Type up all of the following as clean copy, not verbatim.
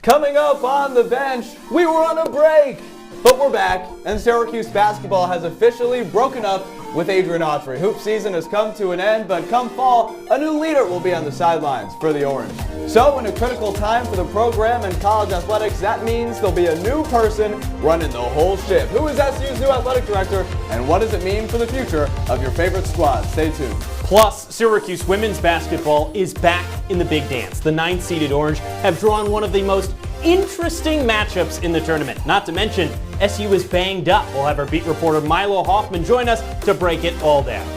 Coming up on the bench, we were on a break, but we're back, and Syracuse basketball has officially broken up with Adrian Autry. Hoop season has come to an end, but come fall, a new leader will be on the sidelines for the Orange. So in a critical time for the program and college athletics, that means there'll be a new person running the whole ship. Who is SU's new athletic director, and what does it mean for the future of your favorite squad? Stay tuned. Plus, Syracuse women's basketball is back in the big dance. The 9th-seeded Orange have drawn one of the most interesting matchups in the tournament. Not to mention, SU is banged up. We'll have our beat reporter Milo Hoffman join us to break it all down.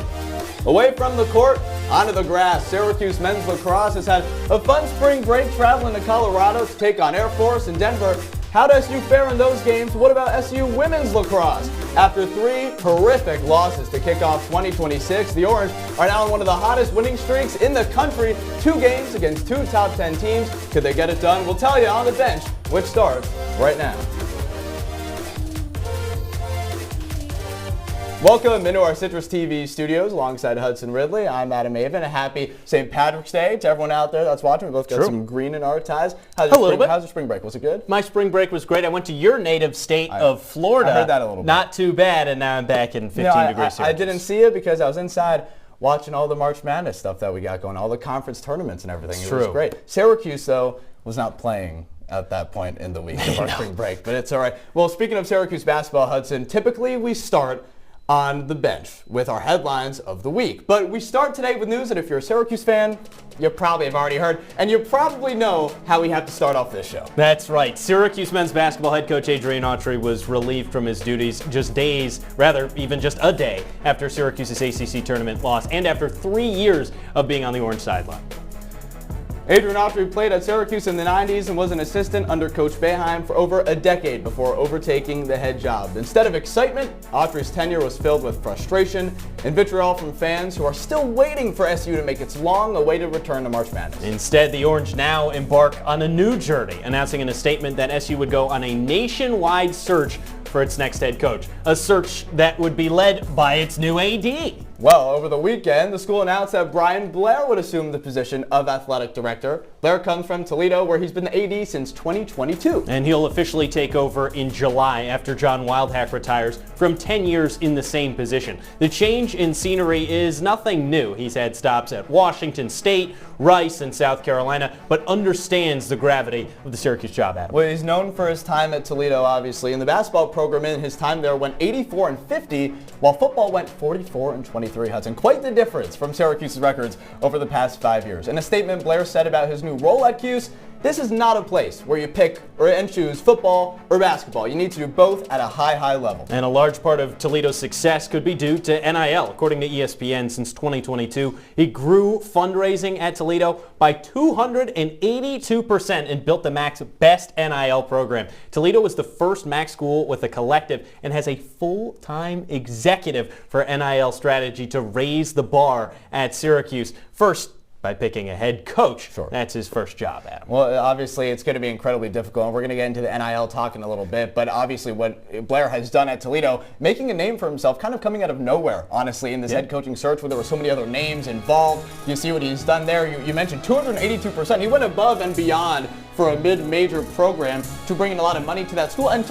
Away from the court, onto the grass. Syracuse men's lacrosse has had a fun spring break traveling to Colorado to take on Air Force in Denver. How'd SU fare in those games? What about SU women's lacrosse? After 3 horrific losses to kick off 2026, the Orange are now on one of the hottest winning streaks in the country. 2 games against 2 top 10 teams. Could they get it done? We'll tell you on the bench, which starts right now. Welcome into our CitrusTV studios alongside Hudson, Ridley. I'm Avin. A happy St. Patrick's Day to everyone out there that's watching. We both got some green in our ties. How's your spring break? Was it good? My spring break was great. I went to your native state of Florida. I heard that a little bit. Not too bad, and now I'm back in 15 degrees Celsius. I didn't see it because I was inside watching all the March Madness stuff that we got going, all the conference tournaments and everything. It was great. Syracuse, though, was not playing at that point in the week of our spring break, but it's all right. Well, speaking of Syracuse basketball, Hudson, typically we start on the bench with our headlines of the week. But we start today with news that if you're a Syracuse fan, you probably have already heard, and you probably know how we have to start off this show. That's right. Syracuse men's basketball head coach Adrian Autry was relieved from his duties just days, rather even just a day, after Syracuse's ACC tournament loss and after 3 years of being on the Orange sideline. Adrian Autry played at Syracuse in the 90s and was an assistant under Coach Boeheim for over a decade before overtaking the head job. Instead of excitement, Autry's tenure was filled with frustration and vitriol from fans who are still waiting for SU to make its long-awaited return to March Madness. Instead, the Orange now embark on a new journey, announcing in a statement that SU would go on a nationwide search for its next head coach, a search that would be led by its new AD. Well, over the weekend, the school announced that Brian Blair would assume the position of athletic director. Blair comes from Toledo, where he's been the AD since 2022. And he'll officially take over in July after John Wildhack retires from 10 years in the same position. The change in scenery is nothing new. He's had stops at Washington State, Rice, and South Carolina, but understands the gravity of the Syracuse job, Adam. Well, he's known for his time at Toledo, obviously, and the basketball program in his time there went 84-50, while football went 44-23. Hudson. Quite the difference from Syracuse's records over the past 5 years. In a statement Blair said about his new role at Cuse, this is not a place where you pick and choose football or basketball. You need to do both at a high level. And a large part of Toledo's success could be due to NIL. According to ESPN, since 2022, he grew fundraising at Toledo by 282% and built the MAC's best NIL program. Toledo was the first MAC school with a collective and has a full-time executive for NIL strategy to raise the bar at Syracuse. First, by picking a head coach. Sure. That's his first job, Adam. Well, obviously, it's going to be incredibly difficult, and we're going to get into the NIL talk in a little bit, but obviously what Blair has done at Toledo, making a name for himself, kind of coming out of nowhere, honestly, in this head coaching search where there were so many other names involved. You see what he's done there. You mentioned 282%. He went above and beyond for a mid-major program to bring in a lot of money to that school and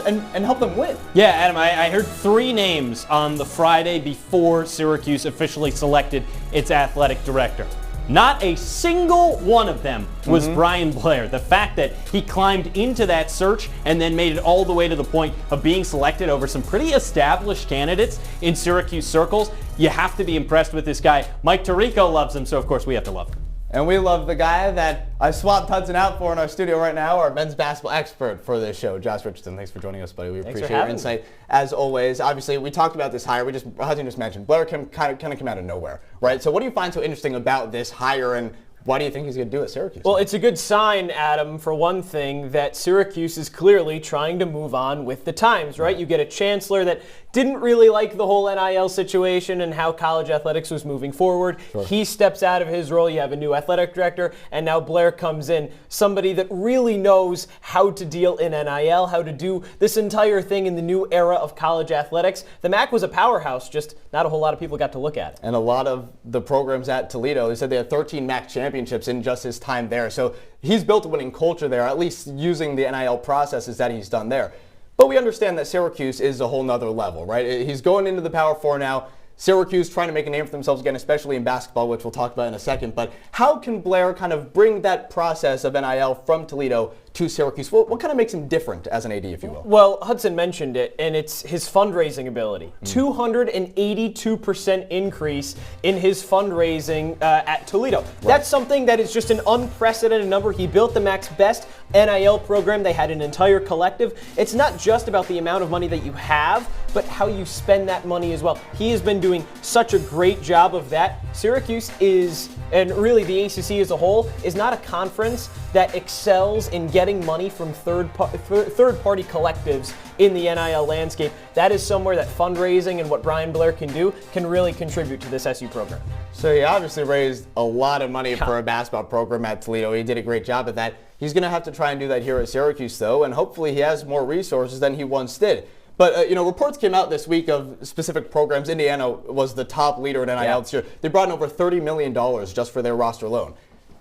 help them win. Yeah, Adam, I heard 3 names on the Friday before Syracuse officially selected its athletic director. Not a single one of them was Brian Blair. The fact that he climbed into that search and then made it all the way to the point of being selected over some pretty established candidates in Syracuse circles, you have to be impressed with this guy. Mike Tirico loves him, so of course we have to love him. And we love the guy that I swapped Hudson out for in our studio right now, our men's basketball expert for this show, Josh Richardson. Thanks for joining us, buddy. We appreciate your insight as always. Obviously, we talked about this hire. Hudson just mentioned Blair kind of came out of nowhere, right? So what do you find so interesting about this hire, and why do you think he's going to do at Syracuse? Well, it's a good sign, Adam, for one thing, that Syracuse is clearly trying to move on with the times, right? You get a chancellor that didn't really like the whole NIL situation and how college athletics was moving forward. Sure. He steps out of his role. You have a new athletic director, and now Blair comes in, somebody that really knows how to deal in NIL, how to do this entire thing in the new era of college athletics. The MAC was a powerhouse, just not a whole lot of people got to look at it. And a lot of the programs at Toledo, they said they had 13 MAC champions championships in just his time there. So he's built a winning culture there, at least using the NIL processes that he's done there. But we understand that Syracuse is a whole nother level, right? He's going into the Power Four now. Syracuse trying to make a name for themselves again, especially in basketball, which we'll talk about in a second. But how can Blair kind of bring that process of NIL from Toledo to Syracuse? What kind of makes him different as an AD, if you will? Well, Hudson mentioned it, and it's his fundraising ability. 282% increase in his fundraising at Toledo. Right. That's something that is just an unprecedented number. He built the MAC's best NIL program. They had an entire collective. It's not just about the amount of money that you have, but how you spend that money as well. He has been doing such a great job of that. Syracuse is, and really the ACC as a whole, is not a conference that excels in getting money from third-party collectives in the NIL landscape. That is somewhere that fundraising and what Brian Blair can do can really contribute to this SU program. So he obviously raised a lot of money for a basketball program at Toledo. He did a great job at that. He's going to have to try and do that here at Syracuse, though, and hopefully he has more resources than he once did. But, reports came out this week of specific programs. Indiana was the top leader in NIL this year. They brought in over $30 million just for their roster alone.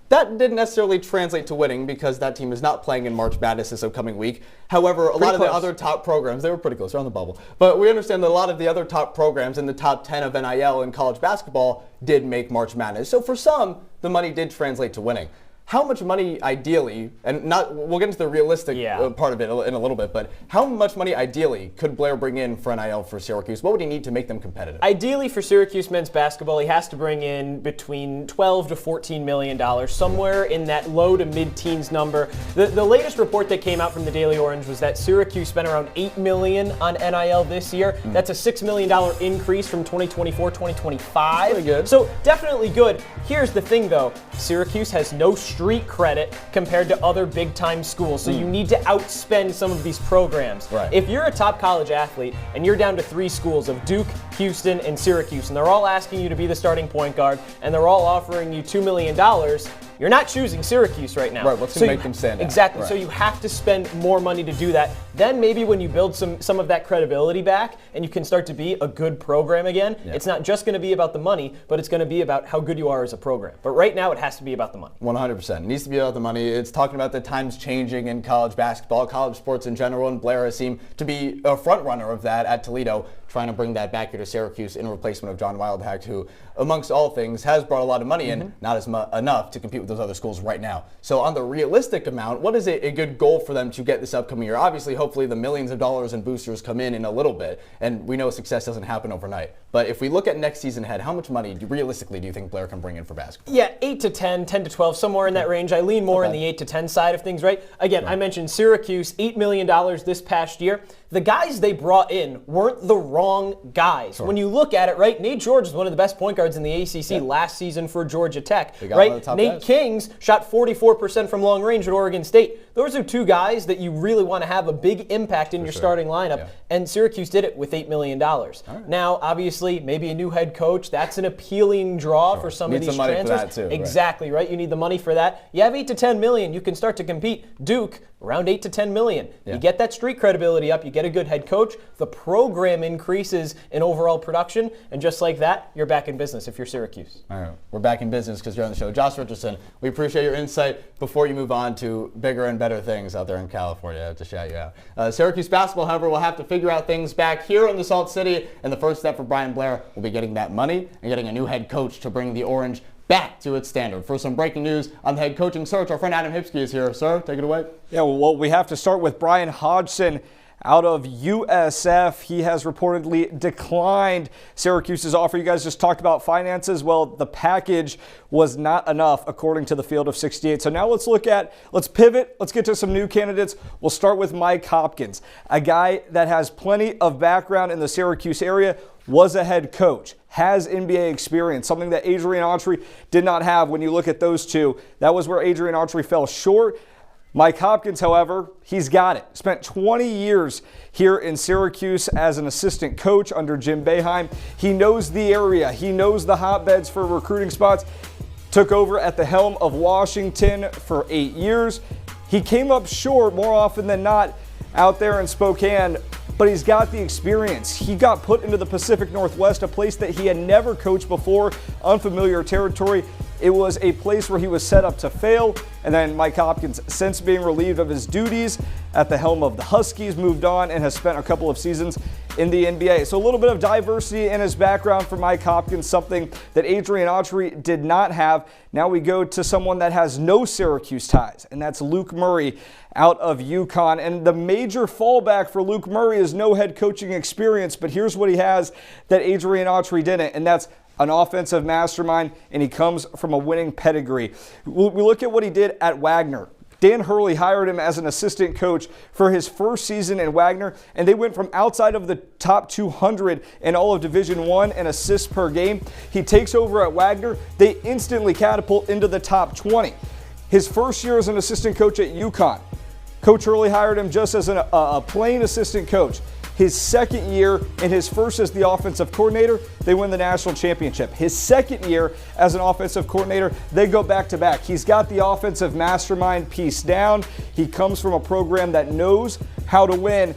That didn't necessarily translate to winning because that team is not playing in March Madness this upcoming week. However, a lot of the other top programs, they were pretty close, they're on the bubble. But we understand that a lot of the other top programs in the top 10 of NIL in college basketball did make March Madness. So for some, the money did translate to winning. How much money ideally, and we'll get into the realistic part of it in a little bit, but how much money ideally could Blair bring in for NIL for Syracuse? What would he need to make them competitive? Ideally for Syracuse men's basketball, he has to bring in between $12 to $14 million, somewhere in that low to mid-teens number. The latest report that came out from the Daily Orange was that Syracuse spent around $8 million on NIL this year. That's a $6 million increase from 2024-2025. Pretty good. So definitely good. Here's the thing though, Syracuse has no street credit compared to other big-time schools, so you need to outspend some of these programs. Right. If you're a top college athlete and you're down to 3 schools of Duke, Houston, and Syracuse, and they're all asking you to be the starting point guard, and they're all offering you $2 million, you're not choosing Syracuse right now. Right, what's going to make them stand out? Exactly, Right. so you have to spend more money to do that. Then maybe when you build some of that credibility back and you can start to be a good program again, it's not just going to be about the money, but it's going to be about how good you are as a program. But right now it has to be about the money. 100%. It needs to be about the money. It's talking about the times changing in college basketball, college sports in general, and Blair has seemed to be a front runner of that at Toledo, trying to bring that back here to Syracuse in replacement of John Wildhack, who, amongst all things, has brought a lot of money in, not as enough to compete with those other schools right now. So on the realistic amount, what is a good goal for them to get this upcoming year? Obviously, hopefully the millions of dollars in boosters come in a little bit, and we know success doesn't happen overnight. But if we look at next season ahead, how much money, realistically, do you think Blair can bring in for basketball? Yeah, 8 to 10, 10 to 12, somewhere in that range. I lean more in the 8 to 10 side of things, right? Again, I mentioned Syracuse, $8 million this past year. The guys they brought in weren't the wrong guys. When you look at it, right, Nate George is one of the best point guards in the ACC last season for Georgia Tech, right? Nate Kings shot 44% from long range at Oregon State. Those are 2 guys that you really want to have a big impact in your starting lineup, and Syracuse did it with $8 million. Now, obviously, maybe a new head coach, that's an appealing draw for some of these transfers. For that too, exactly, right? You need the money for that. You have 8 to 10 million, you can start to compete. Duke, around 8 to 10 million. You get that street credibility up, you get a good head coach, the program increases in overall production, and just like that, you're back in business if you're Syracuse. All right, we're back in business because you're on the show. Josh Richardson, we appreciate your insight. Before you move on to bigger and better things out there in California, I have to shout you out. Syracuse basketball, however, will have to figure out things back here in the Salt City, and the first step for Brian Blair will be getting that money and getting a new head coach to bring the Orange back to its standard. For some breaking news on the head coaching search, our friend Adam Hipsky is here. Sir, take it away. Yeah, well, we have to start with Brian Hodgson out of USF. He has reportedly declined Syracuse's offer. You guys just talked about finances. Well, the package was not enough, according to the Field of 68. So now let's pivot. Let's get to some new candidates. We'll start with Mike Hopkins, a guy that has plenty of background in the Syracuse area, was a head coach, has NBA experience, something that Adrian Autry did not have. When you look at those two, that was where Adrian Autry fell short. Mike Hopkins, however, he's got it. Spent 20 years here in Syracuse as an assistant coach under Jim Boeheim. He knows the area. He knows the hotbeds for recruiting spots. Took over at the helm of Washington for 8 years. He came up short more often than not out there in Spokane, but he's got the experience. He got put into the Pacific Northwest, a place that he had never coached before, unfamiliar territory. it was a place where he was set up to fail. And then Mike Hopkins, since being relieved of his duties at the helm of the Huskies, moved on and has spent a couple of seasons in the NBA. So a little bit of diversity in his background for Mike Hopkins, something that Adrian Autry did not have. Now we go to someone that has no Syracuse ties, and that's Luke Murray out of UConn. And the major fallback for Luke Murray is no head coaching experience, but here's what he has that Adrian Autry didn't, and that's an offensive mastermind, and he comes from a winning pedigree. We look at what he did at Wagner. Dan Hurley hired him as an assistant coach for his first season in Wagner, and they went from outside of the top 200 in all of Division I in assists per game. He takes over at Wagner. They instantly catapult into the top 20. His first year as an assistant coach at UConn, Coach Hurley hired him just as a plain assistant coach. His second year and his first as the offensive coordinator, they win the national championship. His second year as an offensive coordinator, they go back-to-back. He's got the offensive mastermind piece down. He comes from a program that knows how to win.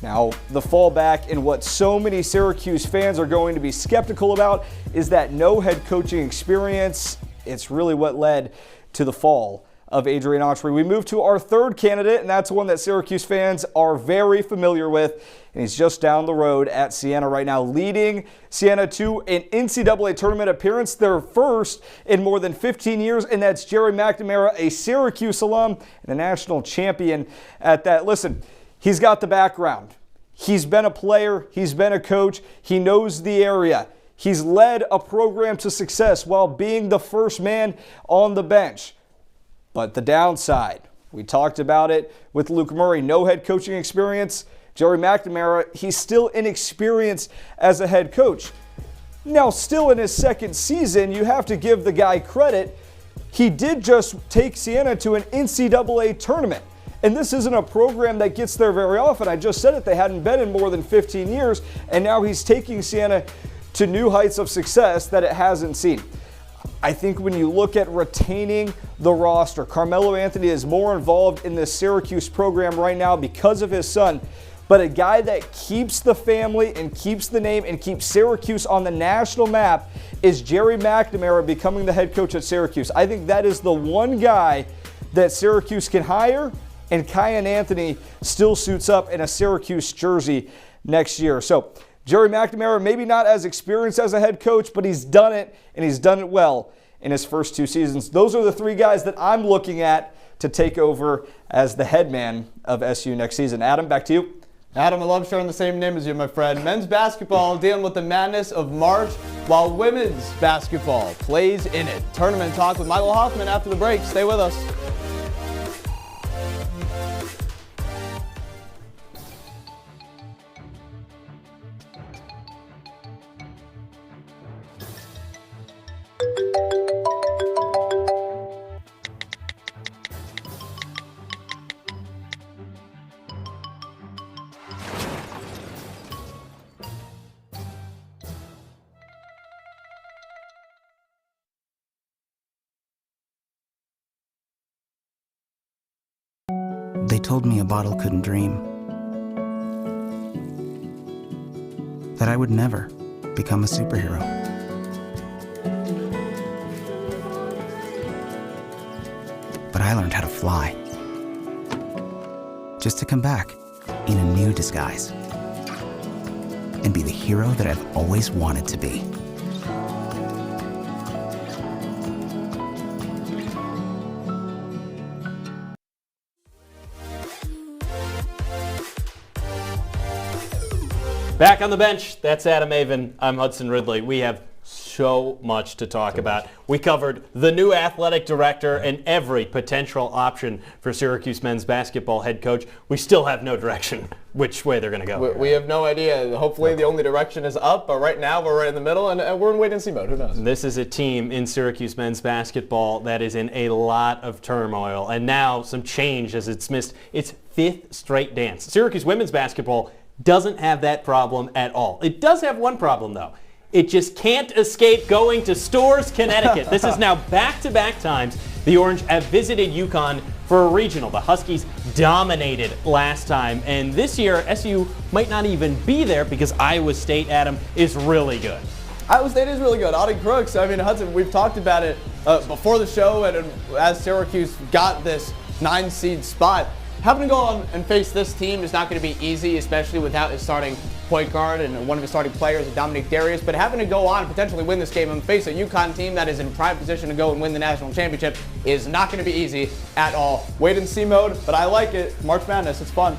Now, the fallback and what so many Syracuse fans are going to be skeptical about is that no head coaching experience. It's really what led to the fall of Adrian Autry. We move to our third candidate, and that's one that Syracuse fans are very familiar with, and he's just down the road at Siena right now, leading Siena to an NCAA tournament appearance, their first in more than 15 years, and that's Jerry McNamara, a Syracuse alum and a national champion at that. Listen, he's got the background. He's been a player. He's been a coach. He knows the area. He's led a program to success while being the first man on the bench. But the downside, we talked about it with Luke Murray, no head coaching experience. Jerry McNamara, he's still inexperienced as a head coach. Now, still in his second season, you have to give the guy credit. He did just take Siena to an NCAA tournament. And this isn't a program that gets there very often. I just said it, they hadn't been in more than 15 years, and now he's taking Siena to new heights of success that it hasn't seen. I think when you look at retaining the roster, Carmelo Anthony is more involved in this Syracuse program right now because of his son. But a guy that keeps the family and keeps the name and keeps Syracuse on the national map is Jerry McNamara becoming the head coach at Syracuse. I think that is the one guy that Syracuse can hire, and Kyan Anthony still suits up in a Syracuse jersey next year. So Jerry McNamara, maybe not as experienced as a head coach, but he's done it, and he's done it well in his first two seasons. Those are the three guys that I'm looking at to take over as the head man of SU next season. Adam, back to you. Adam, I love sharing the same name as you, my friend. Men's basketball dealing with the madness of March, while women's basketball plays in it. Tournament talk with Milo Hoffman after the break. Stay with us. They told me a bottle couldn't dream. That I would never become a superhero. But I learned how to fly. Just to come back in a new disguise. And be the hero that I've always wanted to be. Back on the bench, that's Adam Avin. I'm Hudson Ridley. We have so much to talk about. We covered the new athletic director and every potential option for Syracuse men's basketball head coach. We still have no direction which way they're going to go. We have no idea. Hopefully the only direction is up, but right now we're right in the middle, and we're in wait-and-see mode. Who knows? This is a team in Syracuse men's basketball that is in a lot of turmoil, and now some change as it's missed its fifth straight dance. Syracuse women's basketball doesn't have that problem at all. It does have one problem, though. It just can't escape going to Storrs, Connecticut. This is now back-to-back times the Orange have visited UConn for a regional. The Huskies dominated last time, and this year SU might not even be there because Iowa State, Adam, is really good. Iowa State is really good. Audie Crooks, I mean, Hudson, we've talked about it before the show, and as Syracuse got this 9-seed spot, having to go on and face this team is not going to be easy, especially without his starting point guard and one of his starting players, Dominique Darius. But having to go on and potentially win this game and face a UConn team that is in prime position to go and win the national championship is not going to be easy at all. Wait and see mode, but I like it. March Madness, it's fun.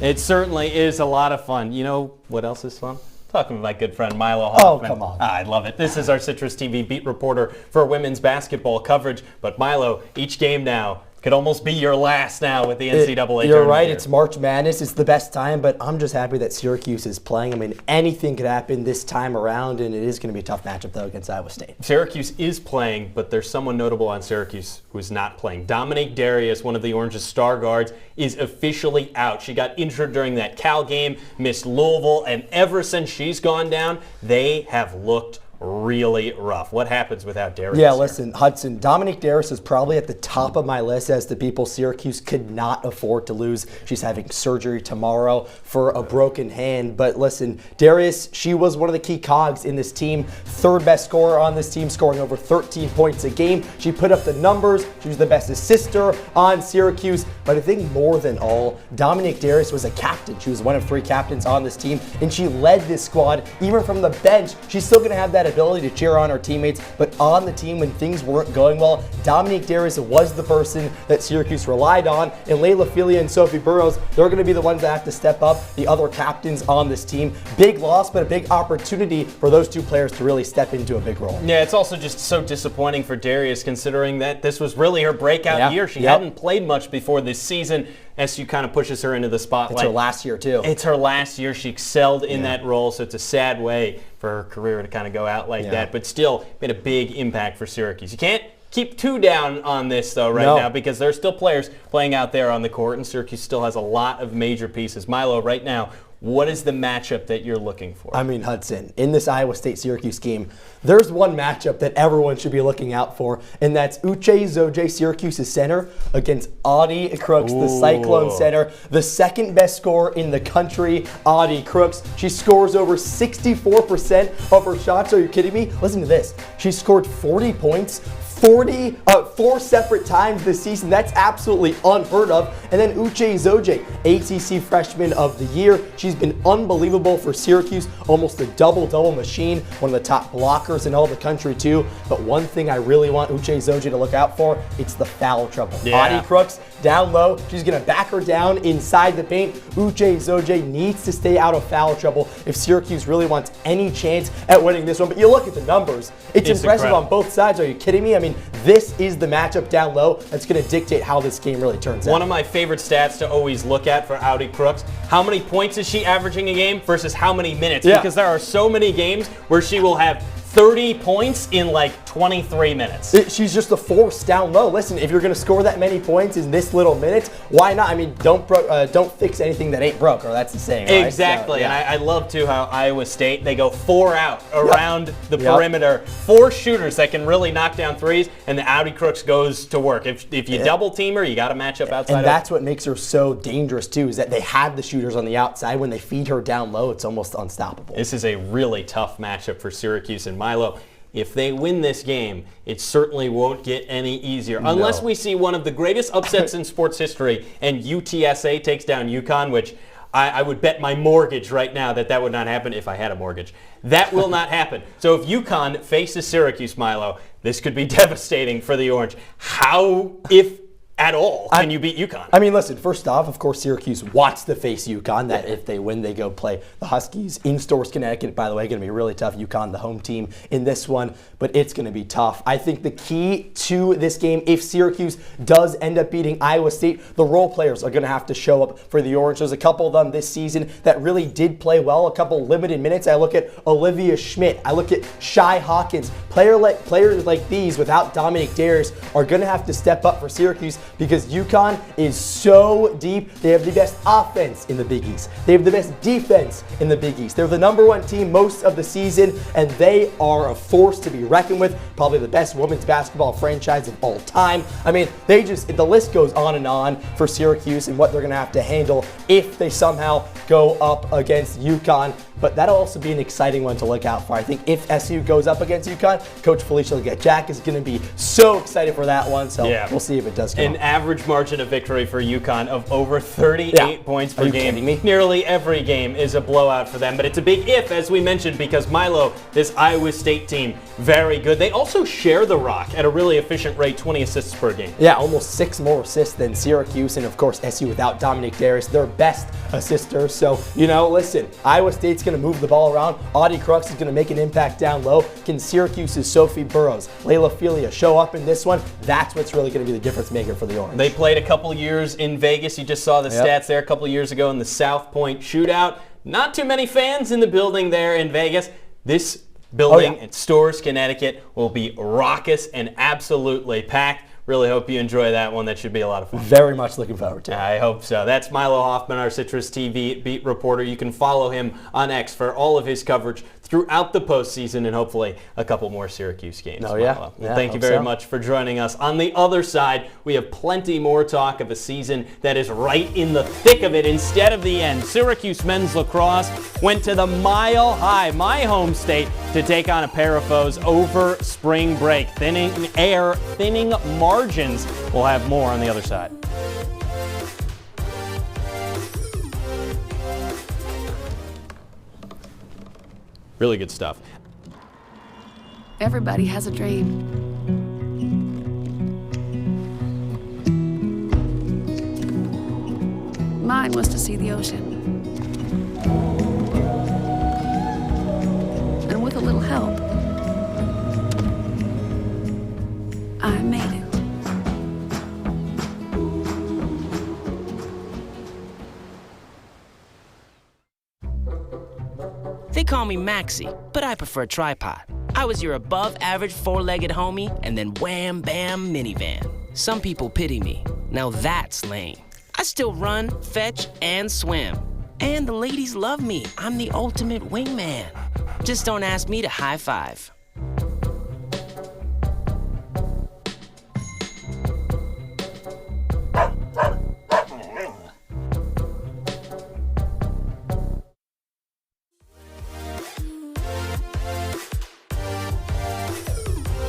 It certainly is a lot of fun. You know what else is fun? Talking with my good friend Milo Hoffman. Oh, come on. I love it. This is our CitrusTV beat reporter for women's basketball coverage. But Milo, each game now could almost be your last now with the NCAA tournament. You're right. Here. It's March Madness. It's the best time, but I'm just happy that Syracuse is playing. I mean, anything could happen this time around, and it is going to be a tough matchup, though, against Iowa State. Syracuse is playing, but there's someone notable on Syracuse who is not playing. Dominique Darius, one of the Orange's star guards, is officially out. She got injured during that Cal game, missed Louisville, and ever since she's gone down, they have looked really rough. What happens without Darius? Yeah, listen, Hudson, Dominique Darius is probably at the top of my list as the people Syracuse could not afford to lose. She's having surgery tomorrow for a broken hand. But listen, Darius, she was one of the key cogs in this team. Third best scorer on this team, scoring over 13 points a game. She put up the numbers. She was the best assister on Syracuse. But I think more than all, Dominique Darius was a captain. She was one of 3 captains on this team, and she led this squad. Even from the bench, she's still going to have that ability to cheer on her teammates, but on the team when things weren't going well, Dominique Darius was the person that Syracuse relied on, and Layla Filia and Sophie Burrows, they're going to be the ones that have to step up, the other captains on this team. Big loss, but a big opportunity for those 2 players to really step into a big role. Yeah, it's also just so disappointing for Darius considering that this was really her breakout year. She hadn't played much before this season. SU kind of pushes her into the spotlight. It's her last year, too. It's her last year. She excelled in that role, so it's a sad way for her career to kind of go out like that. But still, made a big impact for Syracuse. You can't keep too down on this, though, now, because there are still players playing out there on the court, and Syracuse still has a lot of major pieces. Milo, right now, what is the matchup that you're looking for? I mean, Hudson, in this Iowa State-Syracuse game, there's one matchup that everyone should be looking out for, and that's Uche Zoje, Syracuse's center, against Audie Crooks, the Cyclone center, the second best scorer in the country, Audie Crooks. She scores over 64% of her shots. Are you kidding me? Listen to this. She scored 40 points 4 separate times this season. That's absolutely unheard of. And then Uche Zoje, ACC Freshman of the Year. She's been unbelievable for Syracuse, almost a double-double machine, one of the top blockers in all the country too. But one thing I really want Uche Zoje to look out for, it's the foul trouble. Audie Crooks down low, she's gonna back her down inside the paint. Uche Zoje needs to stay out of foul trouble if Syracuse really wants any chance at winning this one. But you look at the numbers, it's impressive incredible on both sides. Are you kidding me? I mean, this is the matchup down low that's going to dictate how this game really turns out. One of my favorite stats to always look at for Audie Crooks, how many points is she averaging a game versus how many minutes? Because there are so many games where she will have 30 points in like 23 minutes. She's just a force down low. Listen, if you're going to score that many points in this little minutes, why not? I mean, don't fix anything that ain't broke, or that's the saying, right? Exactly, so, and I love too how Iowa State, they go 4 out around the perimeter, 4 shooters that can really knock down threes, and the Audie Crooks goes to work. If you double team her, you got to match up outside. And that's what makes her so dangerous too, is that they have the shooters on the outside. When they feed her down low, it's almost unstoppable. This is a really tough matchup for Syracuse and Milo. If they win this game, it certainly won't get any easier. No. Unless we see one of the greatest upsets in sports history and UTSA takes down UConn, which I would bet my mortgage right now that would not happen if I had a mortgage. That will not happen. So if UConn faces Syracuse, Milo, this could be devastating for the Orange. How, if at all, can you beat UConn? I mean, listen, first off, of course, Syracuse wants to face UConn. That if they win, they go play the Huskies in Stores, Connecticut. By the way, going to be really tough. UConn, the home team in this one, but it's going to be tough. I think the key to this game, if Syracuse does end up beating Iowa State, the role players are going to have to show up for the Orange. There's a couple of them this season that really did play well, a couple limited minutes. I look at Olivia Schmidt. I look at Shai Hawkins. Players like these, without Dominique Darius, are going to have to step up for Syracuse, because UConn is so deep. They have the best offense in the Big East. They have the best defense in the Big East. They're the #1 team most of the season, and they are a force to be reckoned with. Probably the best women's basketball franchise of all time. I mean, the list goes on for Syracuse and what they're going to have to handle if they somehow go up against UConn. but that'll also be an exciting one to look out for. I think if SU goes up against UConn, Coach Felicia Jack is going to be so excited for that one, so we'll see if it does come An up. average margin of victory for UConn of over 38 points per game. Kidding me? Nearly every game is a blowout for them, but it's a big if, as we mentioned, because Milo, this Iowa State team, very good. They also share the rock at a really efficient rate, 20 assists per game. Yeah, almost 6 more assists than Syracuse, and of course SU without Dominic Darius, their best assister. So, listen, Iowa State's going to move the ball around. Audie Crooks is going to make an impact down low. Can Syracuse's Sophie Burrows, Layla Felia show up in this one? That's what's really going to be the difference maker for the Orange. They played a couple years in Vegas. You just saw the stats there a couple years ago in the South Point shootout. Not too many fans in the building there in Vegas. This building in Storrs, Connecticut will be raucous and absolutely packed. Really hope you enjoy that one. That should be a lot of fun. Very much looking forward to it. I hope so. That's Milo Hoffman, our Citrus TV beat reporter. You can follow him on X for all of his coverage throughout the postseason and hopefully a couple more Syracuse games. Well, thank you very much for joining us. On the other side, we have plenty more talk of a season that is right in the thick of it instead of the end. Syracuse men's lacrosse went to the Mile High, my home state, to take on a pair of foes over spring break. Thinning air, thinning margins. We'll have more on the other side. Really good stuff. Everybody has a dream. Mine was to see the ocean. And with a little help, I made it. They call me Maxie, but I prefer tripod. I was your above-average four-legged homie, and then wham, bam, minivan. Some people pity me. Now that's lame. I still run, fetch, and swim. And the ladies love me. I'm the ultimate wingman. Just don't ask me to high five.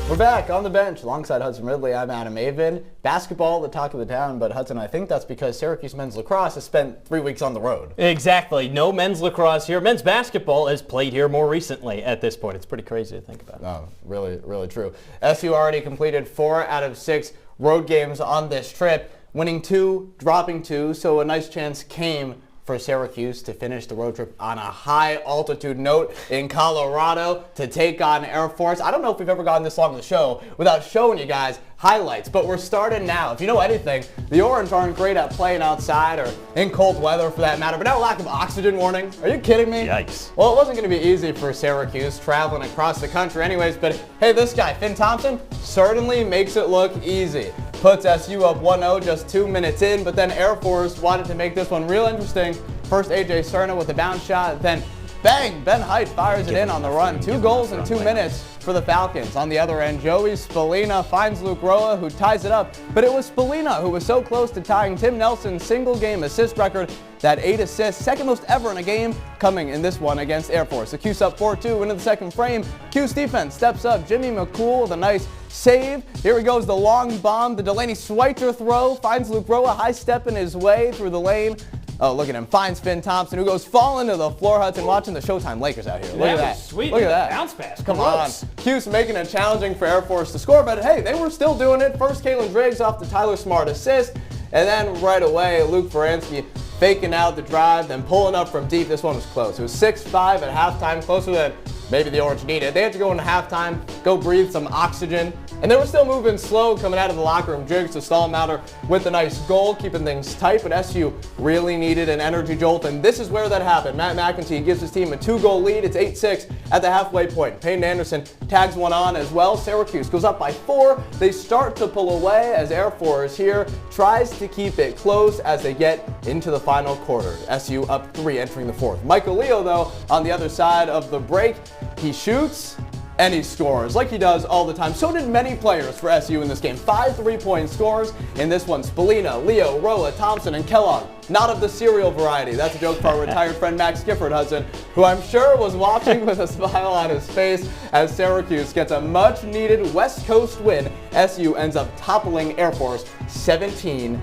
We're back on the bench alongside Hudson Ridley. I'm Adam Avin. Basketball, the talk of the town, but Hudson, I think that's because Syracuse men's lacrosse has spent 3 weeks on the road. Exactly. No men's lacrosse here. Men's basketball has played here more recently at this point. It's pretty crazy to think about. Oh, really, really true. SU already completed 4 out of 6 road games on this trip, winning 2, dropping 2, so a nice chance came for Syracuse to finish the road trip on a high altitude note in Colorado to take on Air Force. I don't know if we've ever gotten this long in the show without showing you guys highlights, but we're starting now. If you know anything, the Orange aren't great at playing outside or in cold weather for that matter, but now lack of oxygen warning. Are you kidding me? Yikes. Well, it wasn't going to be easy for Syracuse traveling across the country anyways, but hey, this guy, Finn Thompson, certainly makes it look easy. Puts SU up 1-0 just 2 minutes in, but then Air Force wanted to make this one real interesting. First, AJ Cerna with a bounce shot, then bang, Ben Height fires it in on the run. 2 goals in 2 minutes for the Falcons. On the other end, Joey Spallina finds Luke Roa, who ties it up, but it was Spallina who was so close to tying Tim Nelson's single-game assist record. That 8 assists, second most ever in a game, coming in this one against Air Force. The Cuse up 4-2 into the second frame. Cuse defense steps up. Jimmy McCool with a nice save. Here he goes, the long bomb. The Delaney Schweitzer throw finds Luke Roa, high stepping his way through the lane. Oh, look at him. Finds Finn Thompson, who goes falling to the floor. Hudson watching the Showtime Lakers out here. Look at that. Sweet. Look at that. Bounce pass. Come on. Cuse making it challenging for Air Force to score, but hey, they were still doing it. First, Caitlin Driggs off the Tyler Smart assist, and then right away, Luke Feransky faking out the drive, then pulling up from deep. This one was close. It was 6-5 at halftime, closer than maybe the Orange needed. They had to go into halftime, go breathe some oxygen, and they were still moving slow coming out of the locker room. Driggs to stall them out with a nice goal, keeping things tight, but SU really needed an energy jolt, and this is where that happened. Matt McEntee gives his team a 2-goal lead. It's 8-6 at the halfway point. Peyton Anderson tags one on as well. Syracuse goes up by 4. They start to pull away as Air Force here tries to keep it close as they get into the final quarter. SU up 3 entering the 4th. Michael Leo, though, on the other side of the break, he shoots, and he scores like he does all the time. So did many players for SU in this game. 5 3-point scores in this one. Spallina, Leo, Roa, Thompson, and Kellogg. Not of the cereal variety. That's a joke for our retired friend Max Gifford Hudson, who I'm sure was watching with a smile on his face as Syracuse gets a much-needed West Coast win. SU ends up toppling Air Force 17-11.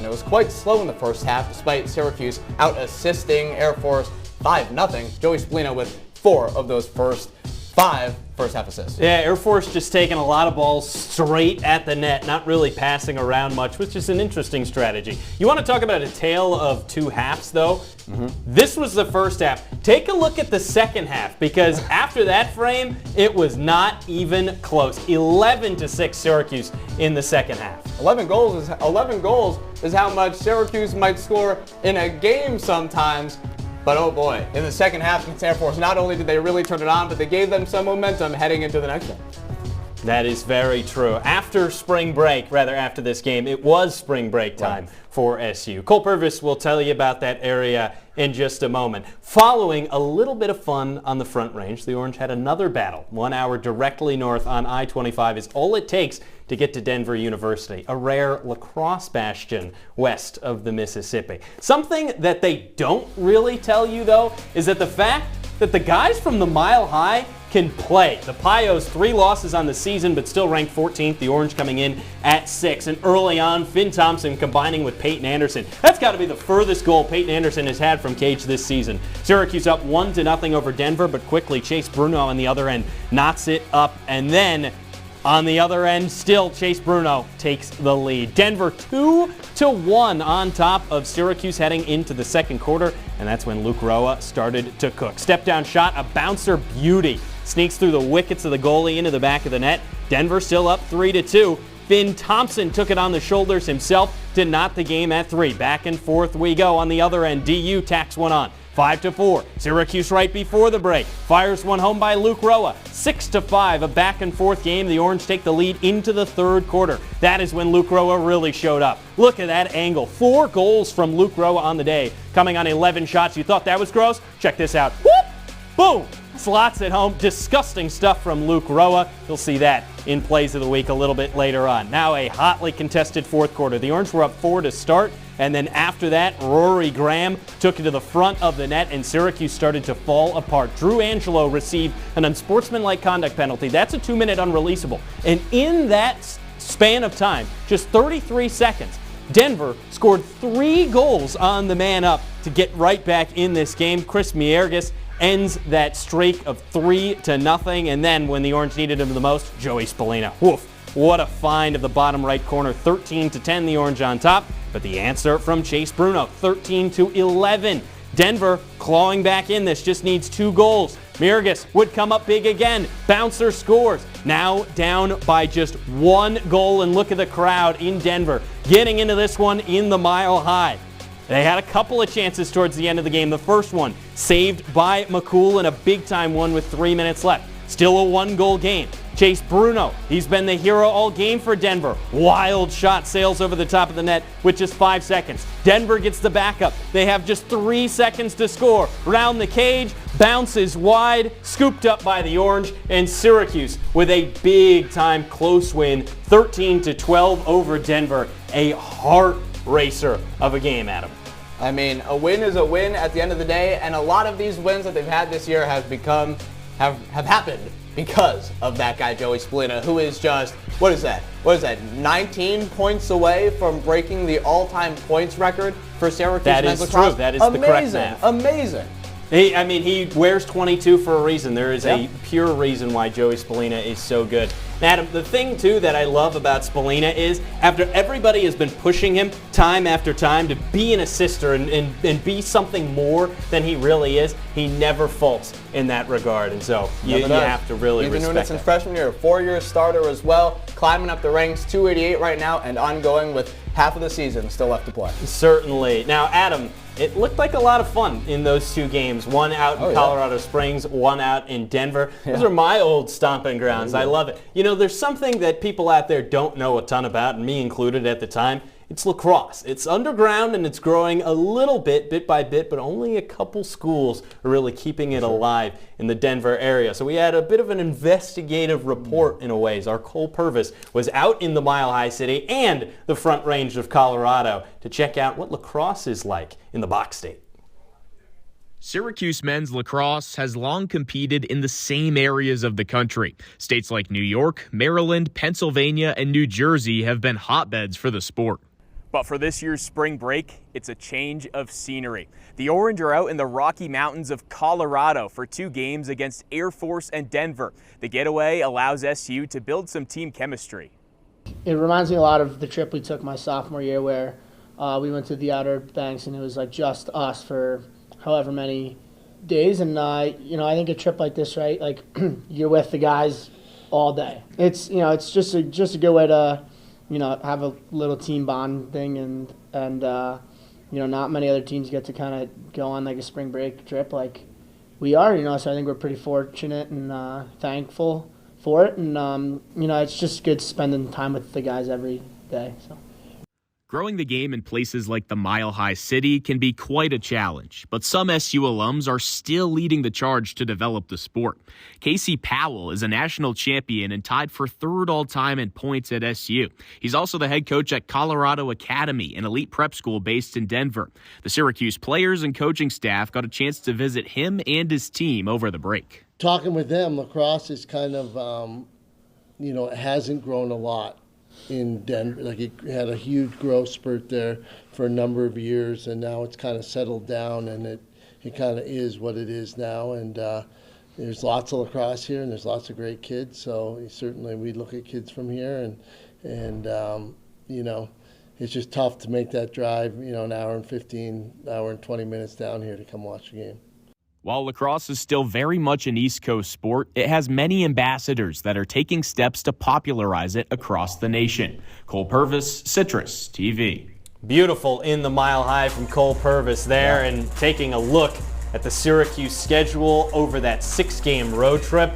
It was quite slow in the first half, despite Syracuse out-assisting Air Force 5-0. Joey Spallina with 4 of those first 5 first-half assists. Yeah, Air Force just taking a lot of balls straight at the net, not really passing around much, which is an interesting strategy. You want to talk about a tale of two halves, though? This was the first half. Take a look at the second half, because after that frame, it was not even close. 11-6 Syracuse in the second half. 11 goals is how much Syracuse might score in a game sometimes. But oh boy, in the second half against Air Force, not only did they really turn it on, but they gave them some momentum heading into the next one. That is very true. After this game, it was spring break time for SU. Cole Purvis will tell you about that area in just a moment. Following a little bit of fun on the Front Range, the Orange had another battle. 1 hour directly north on I-25 is all it takes to get to Denver University, a rare lacrosse bastion west of the Mississippi. Something that they don't really tell you, though, is that the fact that the guys from the Mile High can play. The Pios, 3 losses on the season, but still ranked 14th. The Orange coming in at 6. And early on, Finn Thompson combining with Peyton Anderson. That's got to be the furthest goal Peyton Anderson has had from cage this season. Syracuse up 1-0 over Denver, but quickly Chase Bruno on the other end knots it up. And then on the other end, still Chase Bruno takes the lead. Denver 2-1 on top of Syracuse heading into the second quarter, and that's when Luke Roa started to cook. Step down shot, a bouncer beauty. Sneaks through the wickets of the goalie into the back of the net. Denver still up 3-2. Finn Thompson took it on the shoulders himself to knot the game at 3. Back and forth we go. On the other end, DU tacks one on. 5-4. Syracuse right before the break. Fires one home by Luke Roa. 6-5. A back and forth game. The Orange take the lead into the third quarter. That is when Luke Roa really showed up. Look at that angle. 4 goals from Luke Roa on the day, coming on 11 shots. You thought that was gross? Check this out. Whoop! Boom! Slots at home. Disgusting stuff from Luke Roa. You'll see that in Plays of the Week a little bit later on. Now a hotly contested fourth quarter. The Orange were up 4 to start, and then after that, Rory Graham took it to the front of the net, and Syracuse started to fall apart. Drew Angelo received an unsportsmanlike conduct penalty. That's a 2-minute unreleasable. And in that span of time, just 33 seconds, Denver scored 3 goals on the man up to get right back in this game. Chris Miergis ends that streak of 3-0, and then when the Orange needed him the most, Joey Spallina. Woof. What a find of the bottom right corner. 13-10, the Orange on top, but the answer from Chase Bruno, 13-11. Denver clawing back in this, just needs 2 goals. Miergis would come up big again. Bouncer scores. Now down by just 1 goal, and look at the crowd in Denver getting into this one in the Mile High. They had a couple of chances towards the end of the game. The first one saved by McCool in a big-time one with 3 minutes left. Still a 1-goal game. Chase Bruno, he's been the hero all game for Denver. Wild shot sails over the top of the net with just 5 seconds. Denver gets the backup. They have just 3 seconds to score. Round the cage, bounces wide, scooped up by the Orange, and Syracuse with a big-time close win, 13-12 over Denver. A heart racer of a game, Adam. I mean, a win is a win at the end of the day, and a lot of these wins that they've had this year have happened because of that guy, Joey Spallina, who is just, what is that, 19 points away from breaking the all-time points record for Syracuse men's lacrosse. That is true. That is the correct math. Amazing. He wears 22 for a reason. There is a pure reason why Joey Spallina is so good. Adam, the thing, too, that I love about Spallina is after everybody has been pushing him time after time to be an assister and be something more than he really is, he never faults in that regard. And so you have to really respect that. He's been doing it since freshman year, 4-year starter as well, climbing up the ranks, 288 right now, and ongoing with half of the season still left to play. Certainly. Now, Adam, it looked like a lot of fun in those 2 games. One out in Colorado Springs, one out in Denver. Those are my old stomping grounds. I love it. You know, there's something that people out there don't know a ton about, and me included at the time, It's lacrosse. It's underground and it's growing a little bit by bit, but only a couple schools are really keeping it alive in the Denver area. So we had a bit of an investigative report in a ways. Our Cole Purvis was out in the Mile High City and the Front Range of Colorado to check out what lacrosse is like in the Box State. Syracuse men's lacrosse has long competed in the same areas of the country. States like New York, Maryland, Pennsylvania, and New Jersey have been hotbeds for the sport. But for this year's spring break, it's a change of scenery. The Orange are out in the Rocky Mountains of Colorado for 2 games against Air Force and Denver. The getaway allows SU to build some team chemistry. It reminds me a lot of the trip we took my sophomore year where we went to the Outer Banks and it was like just us for however many days. And, I think a trip like this, right, like you're with the guys all day. It's just a good way to, have a little team bonding and not many other teams get to kind of go on like a spring break trip like we are, so I think we're pretty fortunate and thankful for it. And, it's just good spending time with the guys every day. So. Growing the game in places like the Mile High City can be quite a challenge, but some SU alums are still leading the charge to develop the sport. Casey Powell is a national champion and tied for 3rd all-time in points at SU. He's also the head coach at Colorado Academy, an elite prep school based in Denver. The Syracuse players and coaching staff got a chance to visit him and his team over the break. Talking with them, lacrosse is kind of, it hasn't grown a lot in Denver. Like it had a huge growth spurt there for a number of years, and now it's kind of settled down, and it kind of is what it is now. And there's lots of lacrosse here, and there's lots of great kids. So certainly we look at kids from here, and it's just tough to make that drive, an hour and 20 minutes down here to come watch a game. While lacrosse is still very much an East Coast sport, it has many ambassadors that are taking steps to popularize it across the nation. Cole Purvis, CitrusTV. Beautiful in the Mile High from Cole Purvis there, and taking a look at the Syracuse schedule over that 6-game road trip.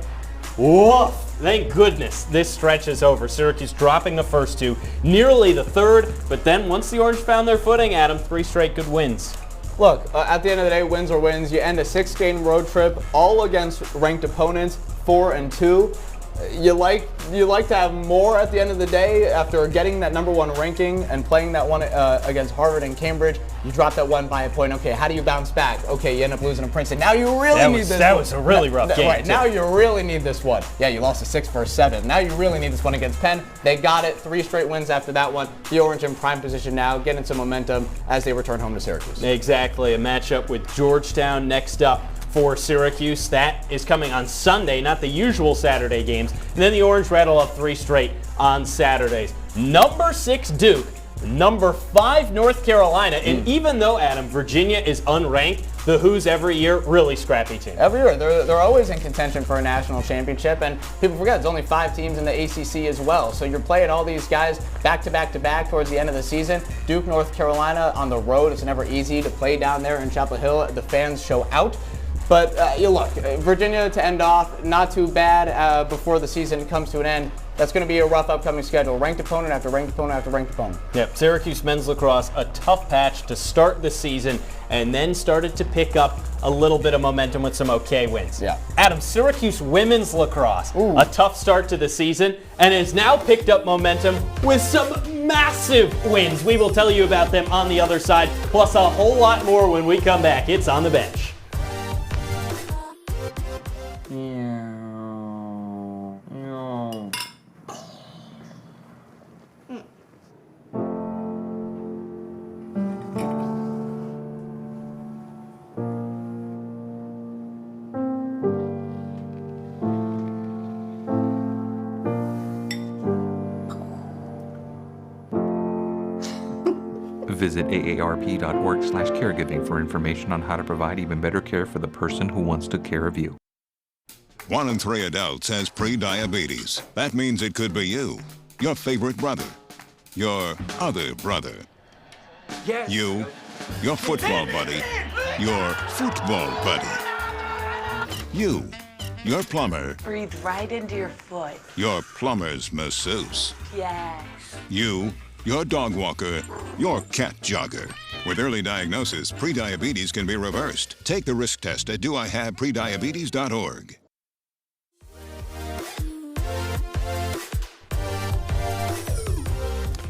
Woof! Thank goodness this stretch is over. Syracuse dropping the first 2, nearly the 3rd, but then once the Orange found their footing, Adam, 3 straight good wins. Look, at the end of the day, wins are wins. You end a 6-game road trip, all against ranked opponents, 4-2. You like to have more at the end of the day after getting that #1 ranking and playing that one against Harvard and Cambridge. You drop that one by a point. Okay, how do you bounce back? Okay, you end up losing to Princeton. Now you really need this. That was a really rough game. Right, now you really need this one. Yeah, you lost a 6 versus 7. Now you really need this one against Penn. They got it. 3 straight wins after that one. The Orange in prime position now, getting some momentum as they return home to Syracuse. Exactly. A matchup with Georgetown next up for Syracuse. That is coming on Sunday, not the usual Saturday games. And then the Orange rattle up 3 straight on Saturdays. Number 6 Duke, number 5 North Carolina, and even though, Adam, Virginia is unranked, the Who's every year, really scrappy team. Every year, they're always in contention for a national championship, and people forget there's only 5 teams in the ACC as well. So you're playing all these guys back to back towards the end of the season. Duke, North Carolina on the road, it's never easy to play down there in Chapel Hill. The fans show out. But you look, Virginia to end off, not too bad before the season comes to an end. That's going to be a rough upcoming schedule. Ranked opponent after ranked opponent after ranked opponent. Yep, Syracuse men's lacrosse, a tough patch to start the season, and then started to pick up a little bit of momentum with some okay wins. Yeah. Adam, Syracuse women's lacrosse, a tough start to the season, and has now picked up momentum with some massive wins. We will tell you about them on the other side, plus a whole lot more when we come back. It's On the Bench. Visit aarp.org/caregiving for information on how to provide even better care for the person who wants to care of you. 1 in 3 adults has pre-diabetes. That means it could be you, your favorite brother, your other brother, you, your football buddy, your football buddy, you, your plumber, breathe right into your foot, your plumber's masseuse, yes, you, your dog walker, your cat jogger. With early diagnosis, prediabetes can be reversed. Take the risk test at doihaveprediabetes.org.